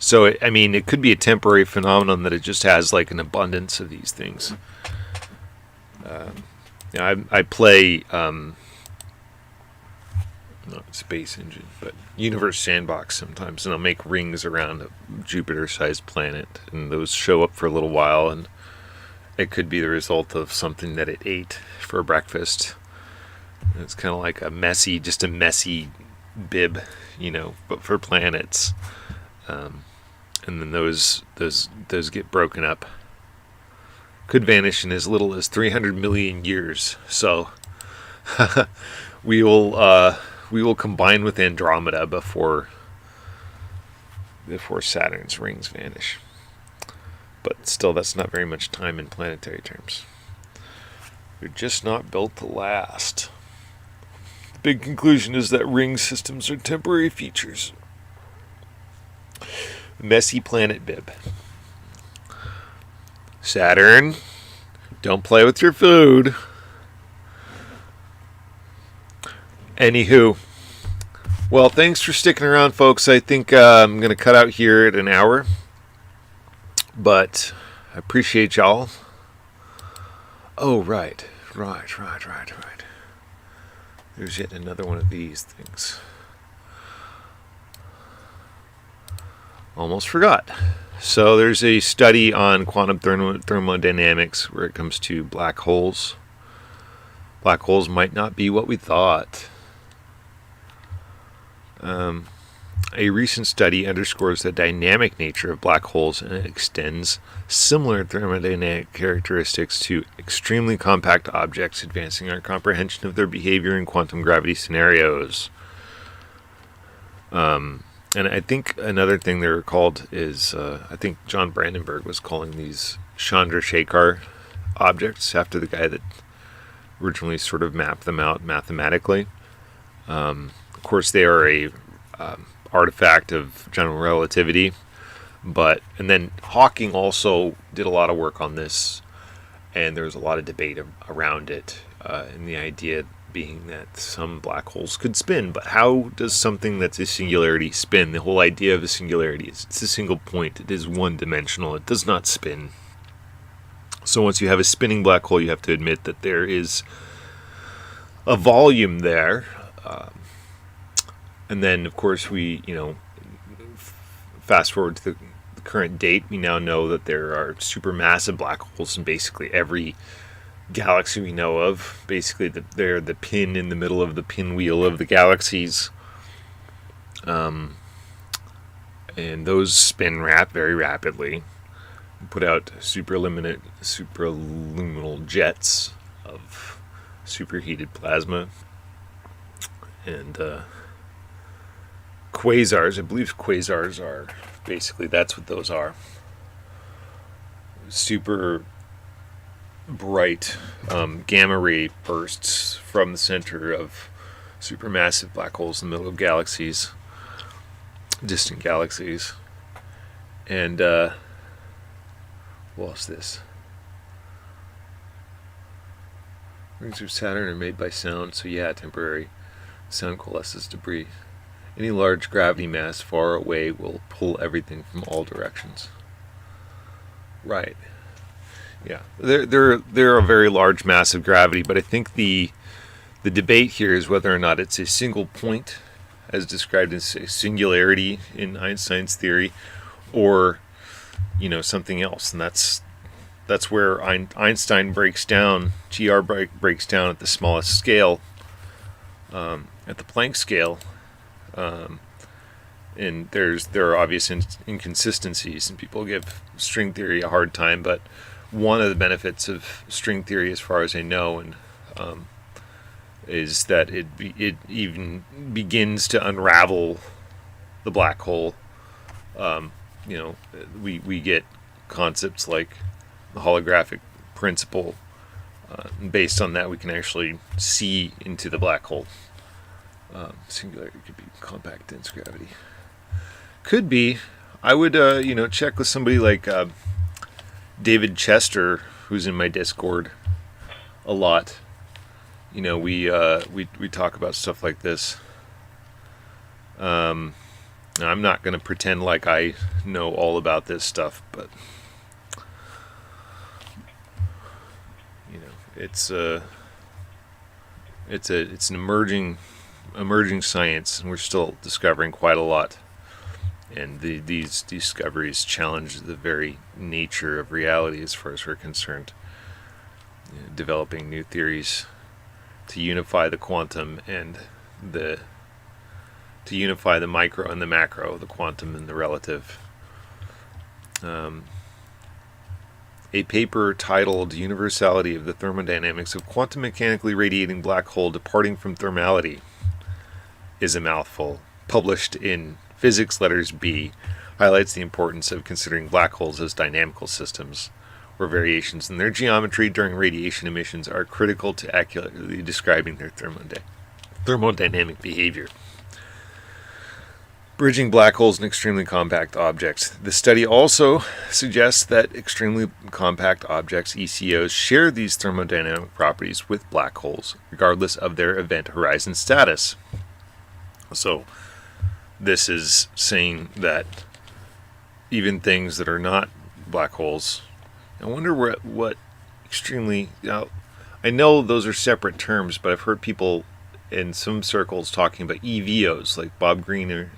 So, it could be a temporary phenomenon that it just has like an abundance of these things. I play not Space Engine, but Universe Sandbox sometimes, and I'll make rings around a Jupiter-sized planet, and those show up for a little while, and it could be the result of something that it ate for breakfast. And it's kind of like a messy bib, but for planets. And then those get broken up. Could vanish in as little as 300 million years. So we will combine with Andromeda before Saturn's rings vanish. but still, that's not very much time in planetary terms. They're just not built to last. The big conclusion is that ring systems are temporary features. Messy planet bib. Saturn, don't play with your food. Anywho, well, thanks for sticking around, folks. I think I'm going to cut out here at an hour, but I appreciate y'all. Oh, right. There's yet another one of these things. Almost forgot. So there's a study on quantum thermodynamics where it comes to black holes. Black holes might not be what we thought. A recent study underscores the dynamic nature of black holes, and it extends similar thermodynamic characteristics to extremely compact objects, advancing our comprehension of their behavior in quantum gravity scenarios. And I think another thing they're called is, I think John Brandenburg was calling these Chandrasekhar objects after the guy that originally sort of mapped them out mathematically. Of course, they are a artifact of general relativity, and then Hawking also did a lot of work on this, and there's a lot of debate around it, and the idea being that some black holes could spin. But how does something that's a singularity spin? The whole idea of a singularity is it's a single point. It is one-dimensional. It does not spin. So once you have a spinning black hole, you have to admit that there is a volume there. And then, of course, we, fast forward to the current date, we now know that there are supermassive black holes in basically every galaxy we know of. Basically, they're the pin in the middle of the pinwheel of the galaxies. And those spin very rapidly, put out superluminal jets of superheated plasma. And quasars, I believe quasars are basically, that's what those are. Super bright gamma ray bursts from the center of supermassive black holes in the middle of galaxies, distant galaxies. And what else is this? Rings of Saturn are made by sound, so yeah, temporary. Sound coalesces debris. Any large gravity mass far away will pull everything from all directions. Right. Yeah. They're a very large mass of gravity, but I think the debate here is whether or not it's a single point, as described as a singularity in Einstein's theory, or something else. And that's where Einstein breaks down. GR breaks down at the smallest scale, at the Planck scale. And there are obvious inconsistencies, and people give string theory a hard time, but one of the benefits of string theory, as far as I know, and is that it even begins to unravel the black hole. We get concepts like the holographic principle. Based on that, we can actually see into the black hole. Singularity could be compact dense gravity. Could be. I would, check with somebody like David Chester, who's in my Discord a lot. We talk about stuff like this. I'm not going to pretend like I know all about this stuff, but it's an emerging science, and we're still discovering quite a lot. And these discoveries challenge the very nature of reality, as far as we're concerned. Developing new theories to unify the quantum and to unify the micro and the macro, the quantum and the relative. A paper titled "Universality of the Thermodynamics of Quantum Mechanically Radiating Black Hole Departing from Thermality" is a mouthful, published in Physics Letters B. highlights the importance of considering black holes as dynamical systems, where variations in their geometry during radiation emissions are critical to accurately describing their thermodynamic behavior. Bridging black holes and extremely compact objects. The study also suggests that extremely compact objects, ECOs, share these thermodynamic properties with black holes, regardless of their event horizon status. So, this is saying that even things that are not black holes, I wonder what extremely... I know those are separate terms, but I've heard people in some circles talking about EVOs, like Bob Greening.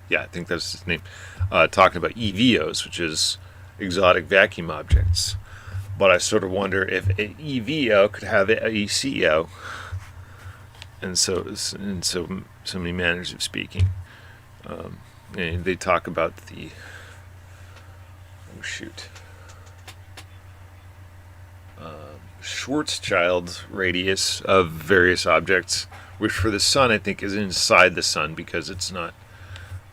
Yeah, I think that's his name. Talking about EVOs, which is exotic vacuum objects. But I sort of wonder if an EVO could have an ECO, and so many manners of speaking. And they talk about the Schwarzschild radius of various objects, which for the sun I think is inside the sun because it's not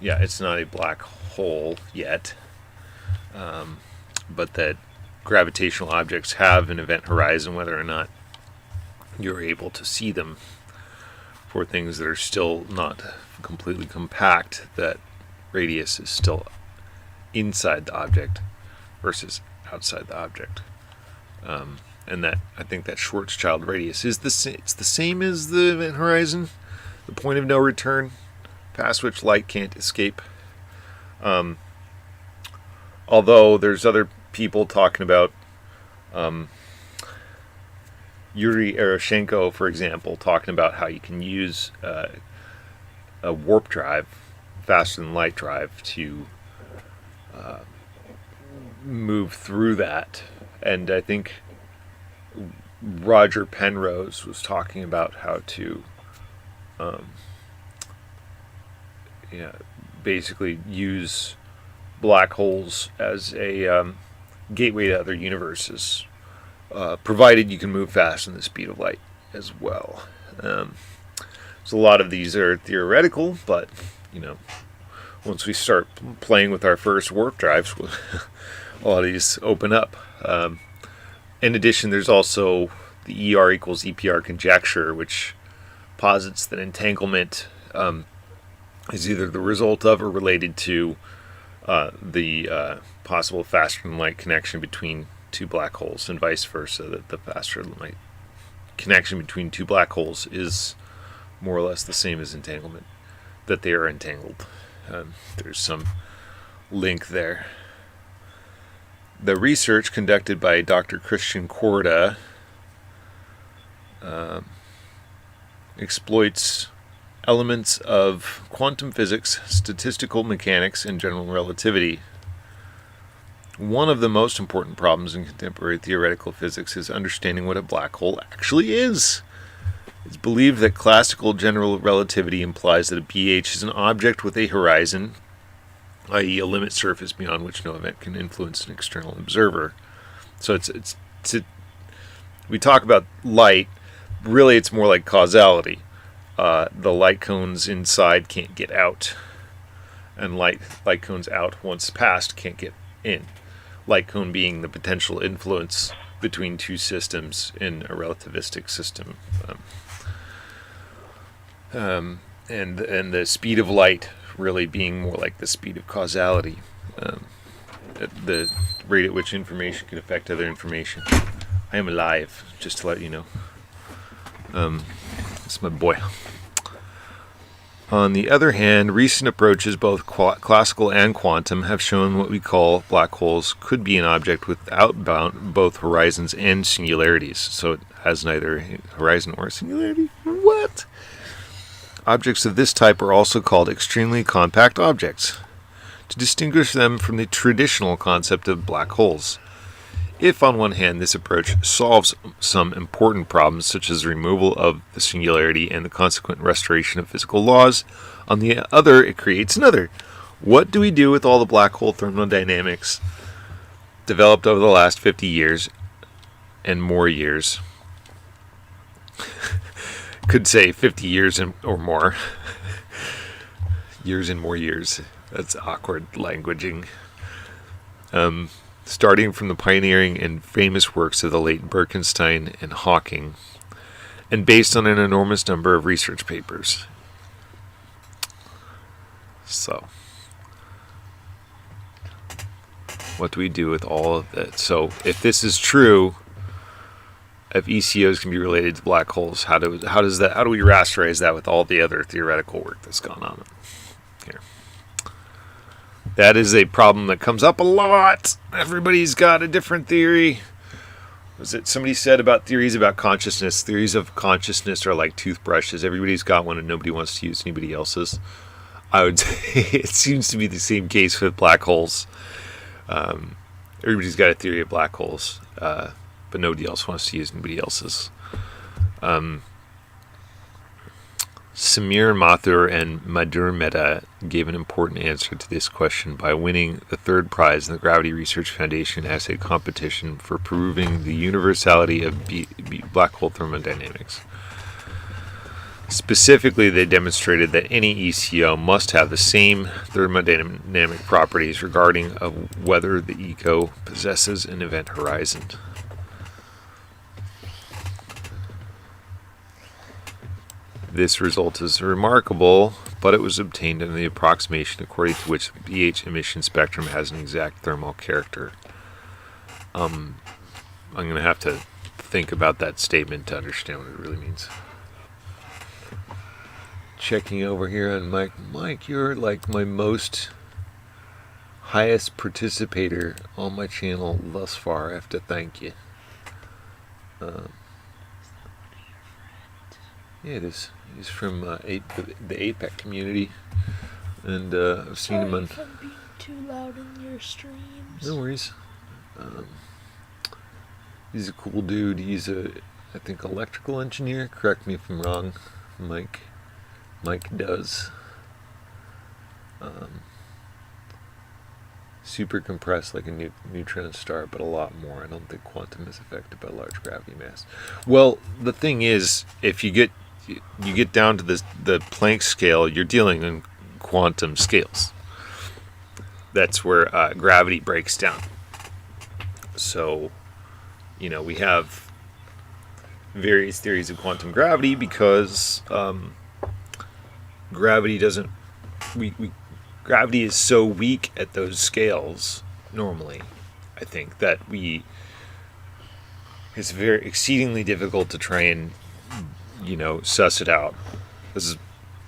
a black hole yet, but that gravitational objects have an event horizon, whether or not you're able to see them. For things that are still not completely compact, that radius is still inside the object versus outside the object. And that I think that Schwarzschild radius is it's the same as the event horizon, the point of no return, past which light can't escape. Although there's other people talking about Yuri Eroshenko, for example, talking about how you can use a warp drive, faster than light drive, to move through that. And I think Roger Penrose was talking about how to basically use black holes as a gateway to other universes, provided you can move fast in the speed of light as well. So a lot of these are theoretical, but once we start playing with our first warp drives, a lot of these open up. In addition, there's also the ER equals EPR conjecture, which posits that entanglement is either the result of or related to the possible faster than light connection between two black holes, and vice versa, that the faster than light connection between two black holes is more or less the same as entanglement, that they are entangled. There's some link there. The research conducted by Dr. Christian Korda exploits elements of quantum physics, statistical mechanics, and general relativity. One of the most important problems in contemporary theoretical physics is understanding what a black hole actually is. It's believed that classical general relativity implies that a BH is an object with a horizon, i.e. a limit surface beyond which no event can influence an external observer. So we talk about light, really it's more like causality. The light cones inside can't get out, and light cones out once passed can't get in. Light cone being the potential influence between two systems in a relativistic system. And the speed of light really being more like the speed of causality, the rate at which information can affect other information. I am alive, just to let you know. It's my boy. On the other hand, recent approaches, both classical and quantum, have shown what we call black holes could be an object without both horizons and singularities. So it has neither horizon or singularity? What? Objects of this type are also called extremely compact objects, to distinguish them from the traditional concept of black holes. If, on one hand, this approach solves some important problems, such as the removal of the singularity and the consequent restoration of physical laws, on the other, it creates another. What do we do with all the black hole thermodynamics developed over the last 50 years and more years? Could say 50 years or more. Years and more years. That's awkward languaging. Starting from the pioneering and famous works of the late Birkenstein and Hawking, and based on an enormous number of research papers. So, what do we do with all of that? So, if this is true, if ECOs can be related to black holes, how do we rasterize that with all the other theoretical work that's gone on here? That is a problem that comes up a lot. Everybody's got a different theory. Was it somebody said about theories about consciousness? Theories of consciousness are like toothbrushes. Everybody's got one and nobody wants to use anybody else's. I would say it seems to be the same case with black holes. Everybody's got a theory of black holes, but nobody else wants to use anybody else's. Samir Mathur and Madhur Mehta gave an important answer to this question by winning the third prize in the Gravity Research Foundation essay competition for proving the universality of black hole thermodynamics. Specifically, they demonstrated that any ECO must have the same thermodynamic properties regarding of whether the ECO possesses an event horizon. This result is remarkable, but it was obtained in the approximation according to which the BH emission spectrum has an exact thermal character. I'm going to have to think about that statement to understand what it really means. Checking over here on Mike. Mike, you're like my most highest participator on my channel thus far. I have to thank you. Yeah, it is. He's from the APEC community, and I've seen him on. If I'm being too loud in your streams. No worries. He's a cool dude. He's I think, electrical engineer. Correct me if I'm wrong, Mike. Mike does. Super compressed like a neutron star, but a lot more. I don't think quantum is affected by large gravity mass. Well, the thing is, if you get down to the Planck scale, you're dealing in quantum scales. That's where gravity breaks down. So, we have various theories of quantum gravity because gravity doesn't. Gravity is so weak at those scales normally, I think, that it's very exceedingly difficult to try and suss it out. This is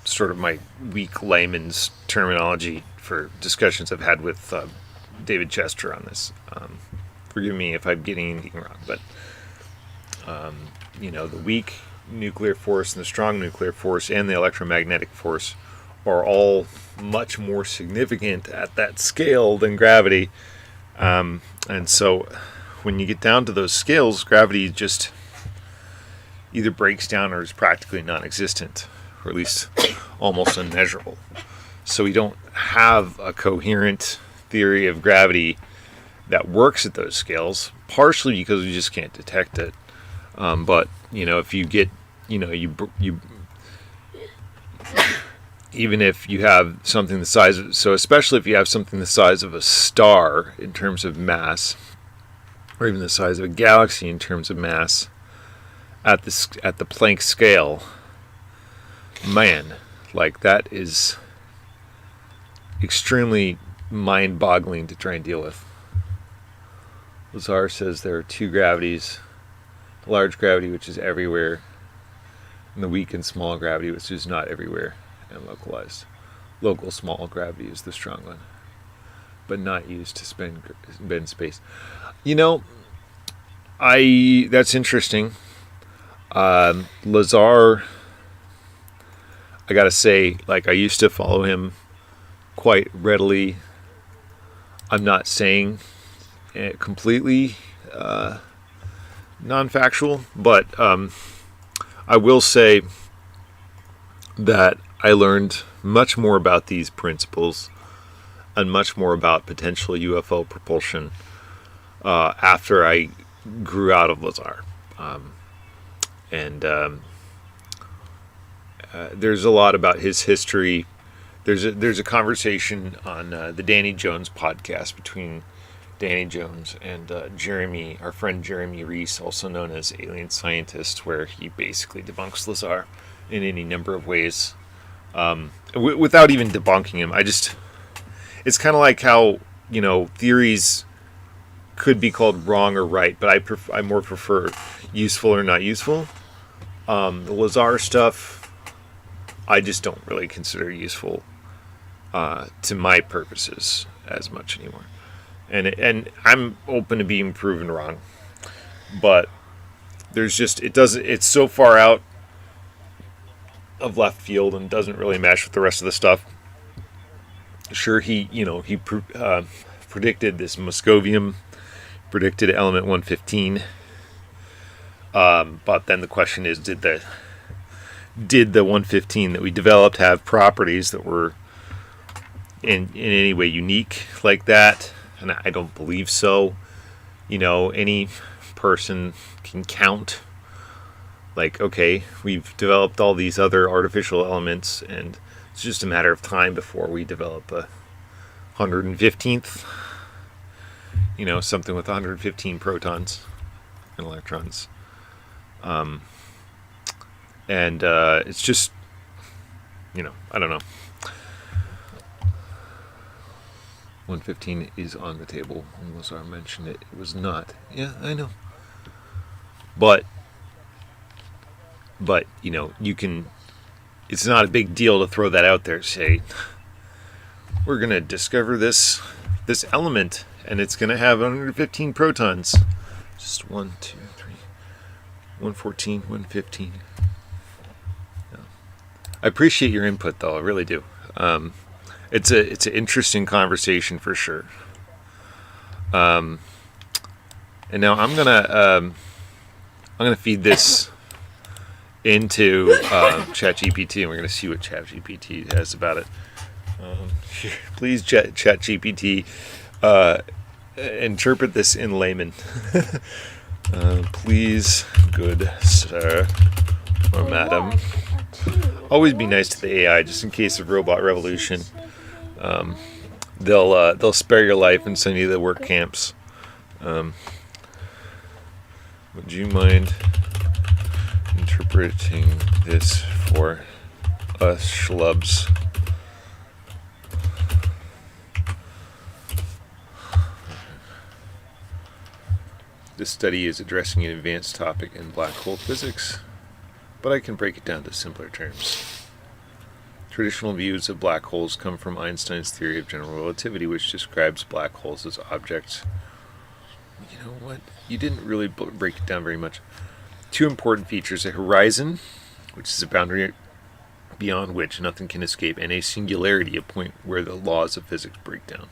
sort of my weak layman's terminology for discussions I've had with David Chester on this. Forgive me if I'm getting anything wrong, but the weak nuclear force and the strong nuclear force and the electromagnetic force are all much more significant at that scale than gravity. And so when you get down to those scales, gravity just either breaks down or is practically non-existent, or at least almost unmeasurable. So we don't have a coherent theory of gravity that works at those scales, partially because we just can't detect it. But if you get, you even if you have something the size of, so especially if you have something the size of a star in terms of mass, or even the size of a galaxy in terms of mass, at the Planck scale, man, like that is extremely mind-boggling to try and deal with. Lazar says there are two gravities: the large gravity, which is everywhere, and the weak and small gravity, which is not everywhere and localized. Local small gravity is the strong one, but not used to bend space. That's interesting. Lazar, I gotta say, I used to follow him quite readily. I'm not saying completely non-factual, but I will say that I learned much more about these principles and much more about potential UFO propulsion after I grew out of Lazar. There's a lot about his history there's a conversation on the Danny Jones podcast between Danny Jones and Jeremy, our friend Jeremy Reese, also known as Alien Scientist, where he basically debunks Lazar in any number of ways, without even debunking him. It's kind of like how, theories could be called wrong or right, but I more prefer useful or not useful. The Lazar stuff, I just don't really consider useful to my purposes as much anymore. And I'm open to being proven wrong, but it's so far out of left field and doesn't really mesh with the rest of the stuff. Sure, he predicted this Moscovium, predicted element 115, but then the question is, did the 115 that we developed have properties that were in any way unique like that? And I don't believe so. Any person can count. Like, okay, we've developed all these other artificial elements, and it's just a matter of time before we develop a 115th. Something with 115 protons and electrons. And it's just, I don't know. 115 is on the table. Unless I mentioned it, it was not. Yeah, I know. But you can. It's not a big deal to throw that out there. Say, we're gonna discover this element, and it's gonna have 115 protons. Just 1, 2, 3, 114, 115. Yeah. I appreciate your input, though. I really do. It's an interesting conversation for sure. And now I'm gonna feed this into ChatGPT, and we're gonna see what ChatGPT has about it. Please, ChatGPT, interpret this in layman. Please, good sir or madam. Always be nice to the AI, just in case of robot revolution. They'll spare your life and send you to work camps. Would you mind interpreting this for us schlubs? This study is addressing an advanced topic in black hole physics, but I can break it down to simpler terms. Traditional views of black holes come from Einstein's theory of general relativity, which describes black holes as objects. You know what? You didn't really break it down very much. Two important features: a horizon, which is a boundary beyond which nothing can escape, and a singularity, a point where the laws of physics break down.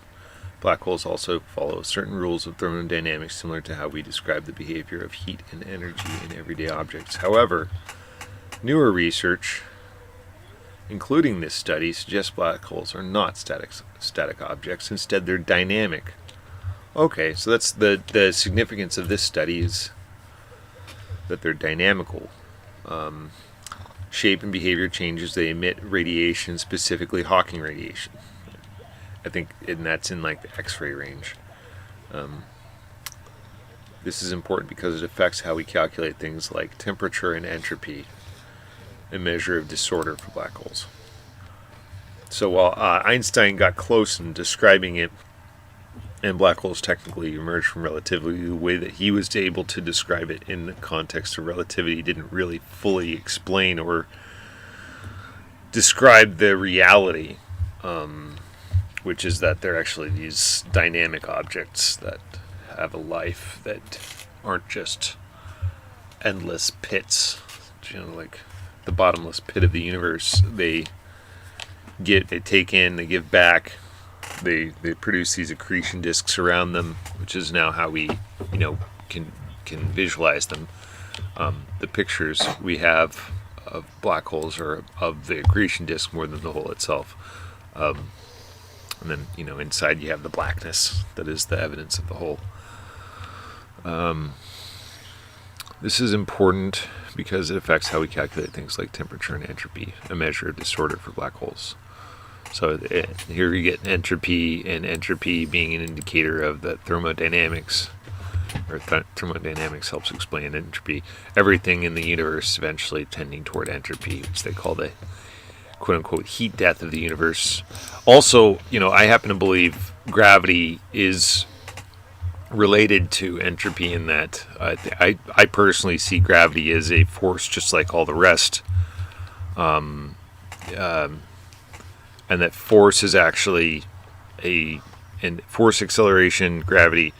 Black holes also follow certain rules of thermodynamics, similar to how we describe the behavior of heat and energy in everyday objects. However, newer research, including this study, suggests black holes are not static objects. Instead, they're dynamic. Okay, so that's the significance of this study, is that they're dynamical. Shape and behavior changes. They emit radiation, specifically Hawking radiation. I think, and that's in like the X-ray range. This is important because it affects how we calculate things like temperature and entropy, a measure of disorder for black holes. So while Einstein got close in describing it, and black holes technically emerged from relativity, the way that he was able to describe it in the context of relativity didn't really fully explain or describe the reality, which is that they're actually these dynamic objects that have a life, that aren't just endless pits, like the bottomless pit of the universe. They take in, they give back, they produce these accretion disks around them, which is now how we can visualize them. The pictures we have of black holes are of the accretion disk more than the hole itself. And then, inside you have the blackness that is the evidence of the hole. This is important because it affects how we calculate things like temperature and entropy, a measure of disorder for black holes. So here you get entropy, and entropy being an indicator of the thermodynamics, or thermodynamics helps explain entropy. Everything in the universe eventually tending toward entropy, which they call the quote-unquote heat death of the universe. Also, I happen to believe gravity is related to entropy in that I personally see gravity as a force just like all the rest. And that force is actually and force, acceleration, gravity,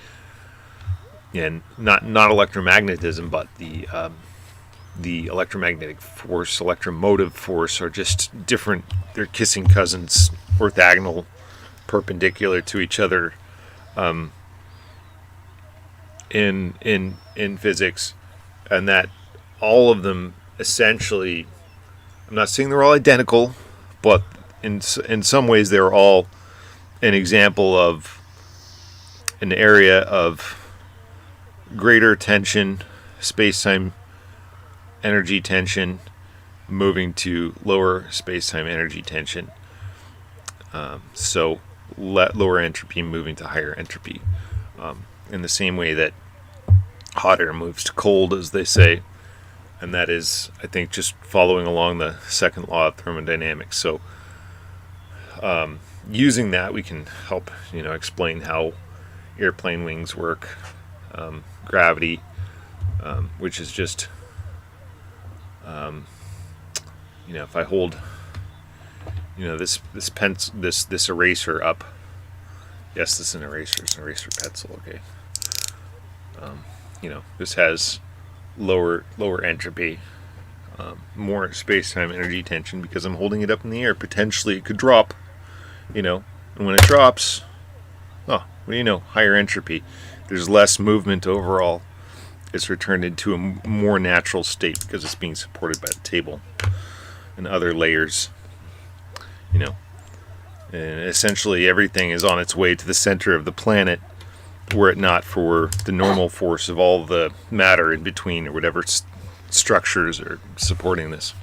and not electromagnetism, but the electromagnetic force, electromotive force are just different. They're kissing cousins, orthogonal, perpendicular to each other in physics, and that all of them essentially, I'm not saying they're all identical, but in some ways they're all an example of an area of greater tension, space-time energy tension, moving to lower space-time energy tension. So lower entropy moving to higher entropy. In the same way that hot air moves to cold, as they say. And that is, I think, just following along the second law of thermodynamics. So using that, we can help, explain how airplane wings work, gravity, which is just, if I hold, this eraser up. Yes, this is an eraser. It's an eraser pencil. Okay. This has lower entropy, more space-time energy tension because I'm holding it up in the air. Potentially, it could drop. And when it drops, higher entropy. There's less movement overall. It's returned into a more natural state because it's being supported by the table and other layers. And essentially everything is on its way to the center of the planet, were it not for the normal force of all the matter in between, or whatever structures are supporting this.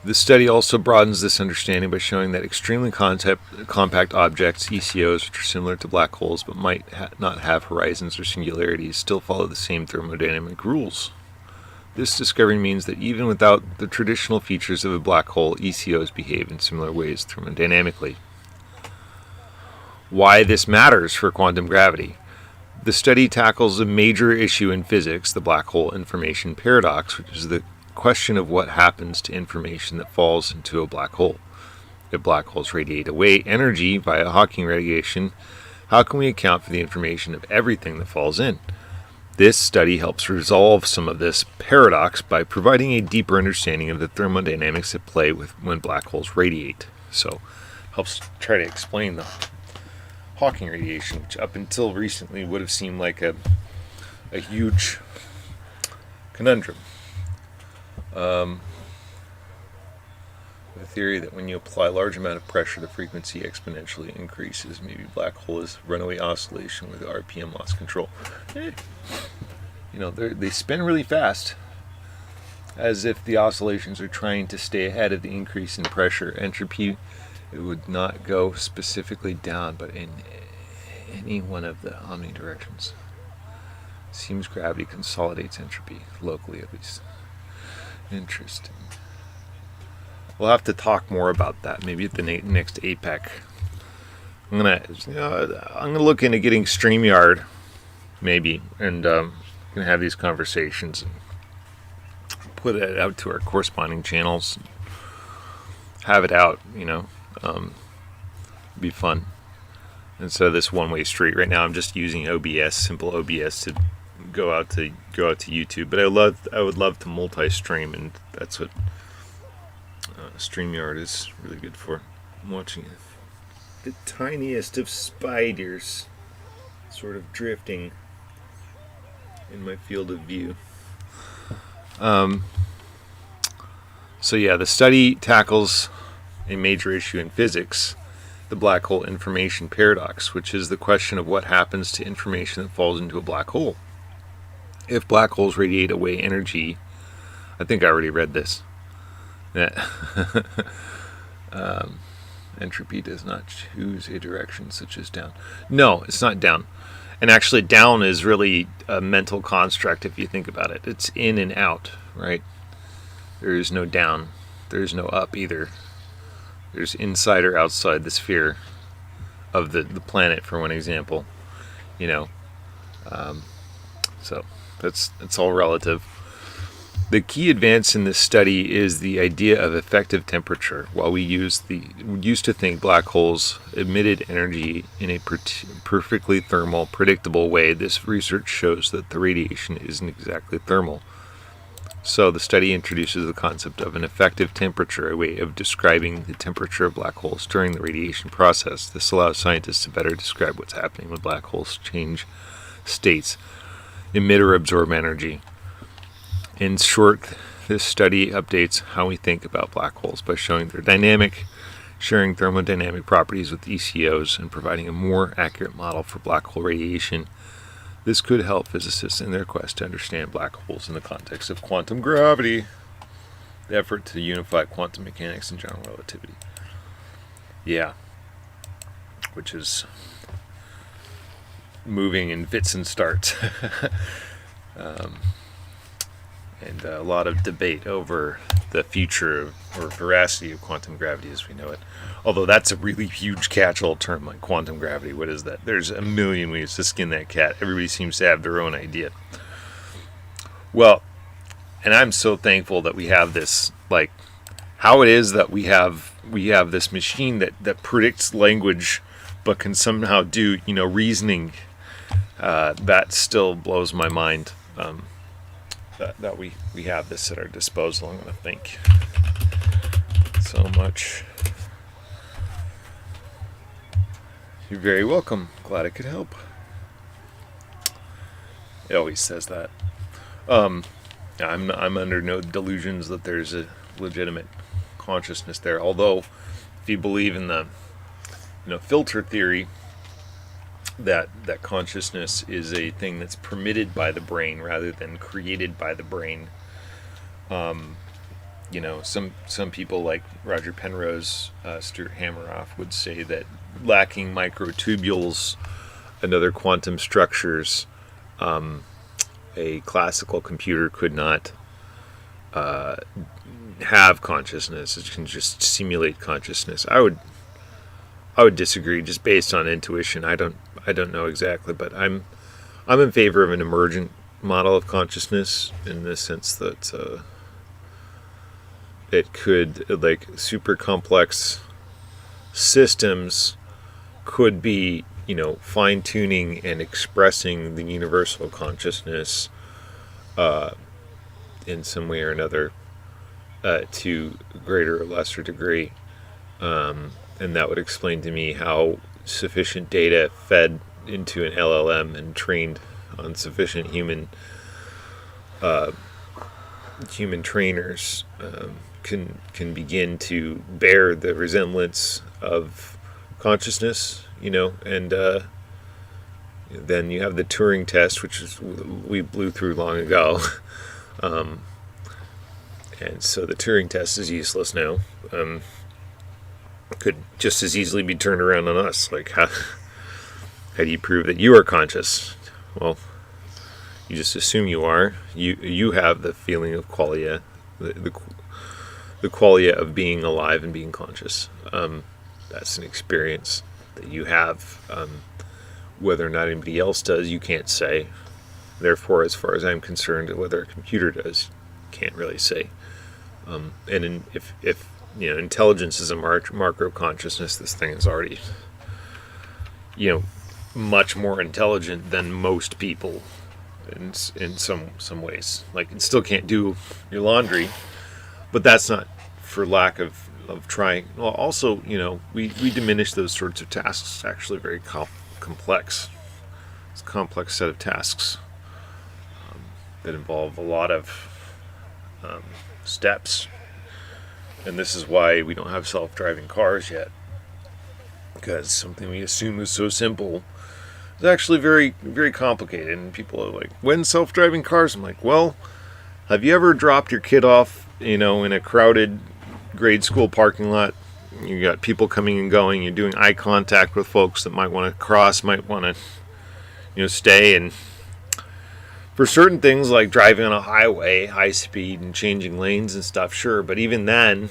This study also broadens this understanding by showing that extremely compact objects, ECOs, which are similar to black holes but might not have horizons or singularities, still follow the same thermodynamic rules. This discovery means that even without the traditional features of a black hole, ECOs behave in similar ways thermodynamically. Why this matters for quantum gravity. The study tackles a major issue in physics, the black hole information paradox, which is the question of what happens to information that falls into a black hole. If black holes radiate away energy via Hawking radiation, how can we account for the information of everything that falls in? This study helps resolve some of this paradox by providing a deeper understanding of the thermodynamics at play when black holes radiate. So, helps try to explain the Hawking radiation, which up until recently would have seemed like a huge conundrum. The theory that when you apply a large amount of pressure, the frequency exponentially increases. Maybe black hole is runaway oscillation with RPM loss control. They spin really fast, as if the oscillations are trying to stay ahead of the increase in pressure. Entropy, it would not go specifically down, but in any one of the omnidirections. Seems gravity consolidates entropy, locally at least. Interesting. We'll have to talk more about that, maybe at the next APEC. I'm gonna look into getting StreamYard, maybe, and gonna have these conversations and put it out to our corresponding channels. Have it out, be fun. Instead of this one-way street. Right now, I'm just using OBS, simple OBS, to go out to YouTube. But I would love to multi-stream, and that's what StreamYard is really good for. I'm watching the tiniest of spiders sort of drifting in my field of view. So yeah, the study tackles a major issue in physics, the black hole information paradox, which is the question of what happens to information that falls into a black hole. If black holes radiate away energy, I think I already read this, that entropy does not choose a direction such as down. No, it's not down. And actually, down is really a mental construct if you think about it. It's in and out, right? There is no down. There is no up either. There's inside or outside the sphere of the planet, for one example. You know, so it's all relative. The key advance in this study is the idea of effective temperature. While we used to think black holes emitted energy in a perfectly thermal, predictable way, this research shows that the radiation isn't exactly thermal. So the study introduces the concept of an effective temperature, a way of describing the temperature of black holes during the radiation process. This allows scientists to better describe what's happening when black holes change states, emit or absorb energy. In short, this study updates how we think about black holes by showing their dynamic, sharing thermodynamic properties with ECOs, and providing a more accurate model for black hole radiation. This could help physicists in their quest to understand black holes in the context of quantum gravity, the effort to unify quantum mechanics and general relativity. Yeah, which is moving in fits and starts. And a lot of debate over the future or veracity of quantum gravity as we know it. Although that's a really huge catch-all term, like quantum gravity. What is that? There's a million ways to skin that cat. Everybody seems to have their own idea. Well, and I'm so thankful that we have this, like, how it is that we have this machine that predicts language, but can somehow do, reasoning. That still blows my mind. That we have this at our disposal. I'm going to think so much. You're very welcome. Glad I could help. It always says that. I'm under no delusions that there's a legitimate consciousness there. Although, if you believe in the filter theory, that consciousness is a thing that's permitted by the brain rather than created by the brain. Some people like Roger Penrose, Stuart Hameroff would say that lacking microtubules and other quantum structures, a classical computer could not have consciousness. It can just simulate consciousness. I would disagree, just based on intuition. I don't know exactly, but I'm in favor of an emergent model of consciousness in the sense that it could, like, super complex systems could be, fine-tuning and expressing the universal consciousness in some way or another to greater or lesser degree. And that would explain to me how sufficient data fed into an LLM and trained on sufficient human trainers can begin to bear the resemblance of consciousness, and then you have the Turing test, which we blew through long ago, and so the Turing test is useless now. Could just as easily be turned around on us. Like, how do you prove that you are conscious? Well, you just assume you are. You have the feeling of qualia, the qualia of being alive and being conscious. That's an experience that you have. Whether or not anybody else does, you can't say. Therefore, as far as I'm concerned, whether a computer does, can't really say. If intelligence is a macro consciousness, this thing is already, much more intelligent than most people in some ways. Like, it still can't do your laundry, but that's not for lack of trying. Well, also, we diminish those sorts of tasks. Actually very complex. It's a complex set of tasks that involve a lot of steps. And this is why we don't have self-driving cars yet. Because something we assume is so simple It's actually very, very complicated. And people are like, when self-driving cars? I'm like, well, have you ever dropped your kid off, in a crowded grade school parking lot? You got people coming and going. You're doing eye contact with folks that might want to cross, might want to, stay. And for certain things like driving on a highway, high speed, and changing lanes and stuff, sure. But even then,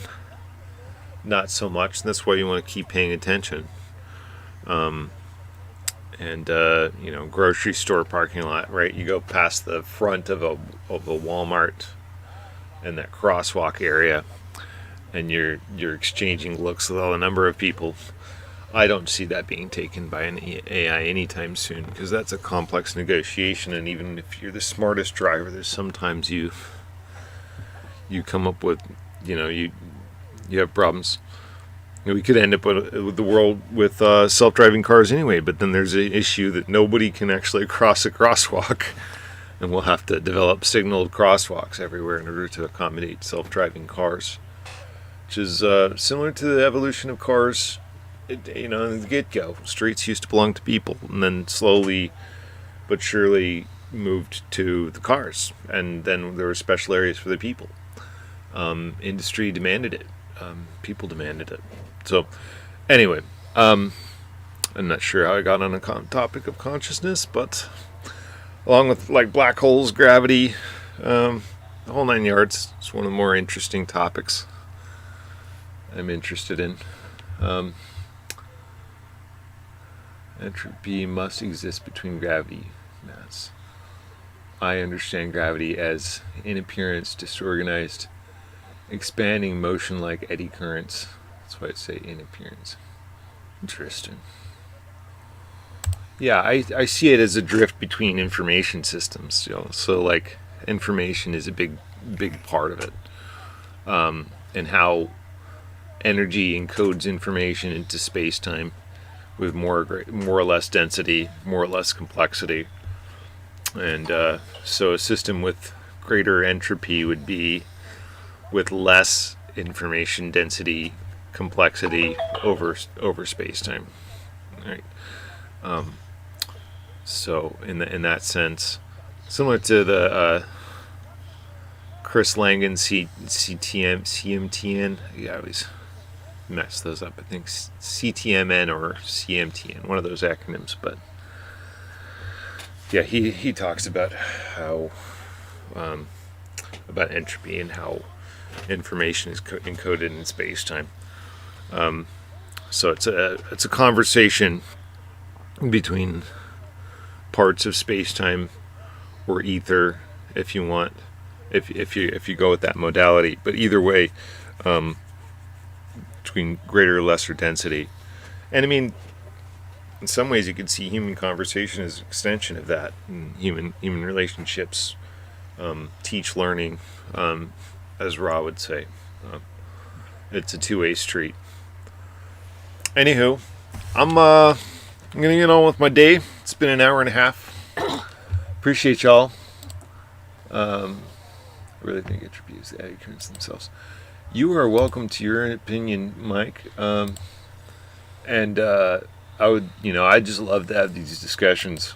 not so much. And that's why you want to keep paying attention. Grocery store parking lot, right? You go past the front of a Walmart and that crosswalk area, and you're exchanging looks with all a number of people. I don't see that being taken by an AI anytime soon, because that's a complex negotiation, and even if you're the smartest driver, there's sometimes you come up with, you have problems. We could end up with the world with self-driving cars anyway, but then there's an issue that nobody can actually cross a crosswalk, and we'll have to develop signaled crosswalks everywhere in order to accommodate self-driving cars, which is similar to the evolution of cars. In the get-go, streets used to belong to people, and then slowly but surely moved to the cars, and then there were special areas for the people. Industry demanded it. People demanded it. So, anyway, I'm not sure how I got on a topic of consciousness, but along with like black holes, gravity, the whole 9 yards, it's one of the more interesting topics I'm interested in. Entropy must exist between gravity and mass. I understand gravity as in appearance disorganized, expanding motion like eddy currents. That's why I say in appearance. Interesting. Yeah, I see it as a drift between information systems. So like information is a big part of it, and how energy encodes information into space-time with more or less density, more or less complexity. And so a system with greater entropy would be with less information density, complexity over space-time. Right. So in that sense, similar to the Chris Langan CMTN. Yeah, I always mess those up. I think CTMN or CMTN, one of those acronyms. But yeah, he talks about how about entropy and how information is encoded in space-time. So it's a conversation between parts of space-time or ether, if you want, if you go with that modality. But either way, between greater or lesser density. And I mean, in some ways you could see human conversation as an extension of that. And human relationships teach learning, as Ra would say. It's a two-way street. Anywho, I'm gonna get on with my day. It's been an hour and a half. Appreciate y'all. I really think entropy is the eddy currents themselves. You are welcome to your opinion, Mike. And I would, I just love to have these discussions.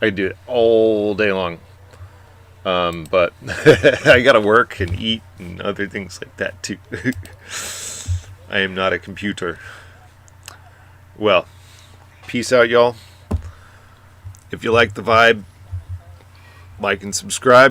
I do it all day long. But I gotta work and eat and other things like that too. I am not a computer. Well, peace out, y'all. If you like the vibe, like and subscribe.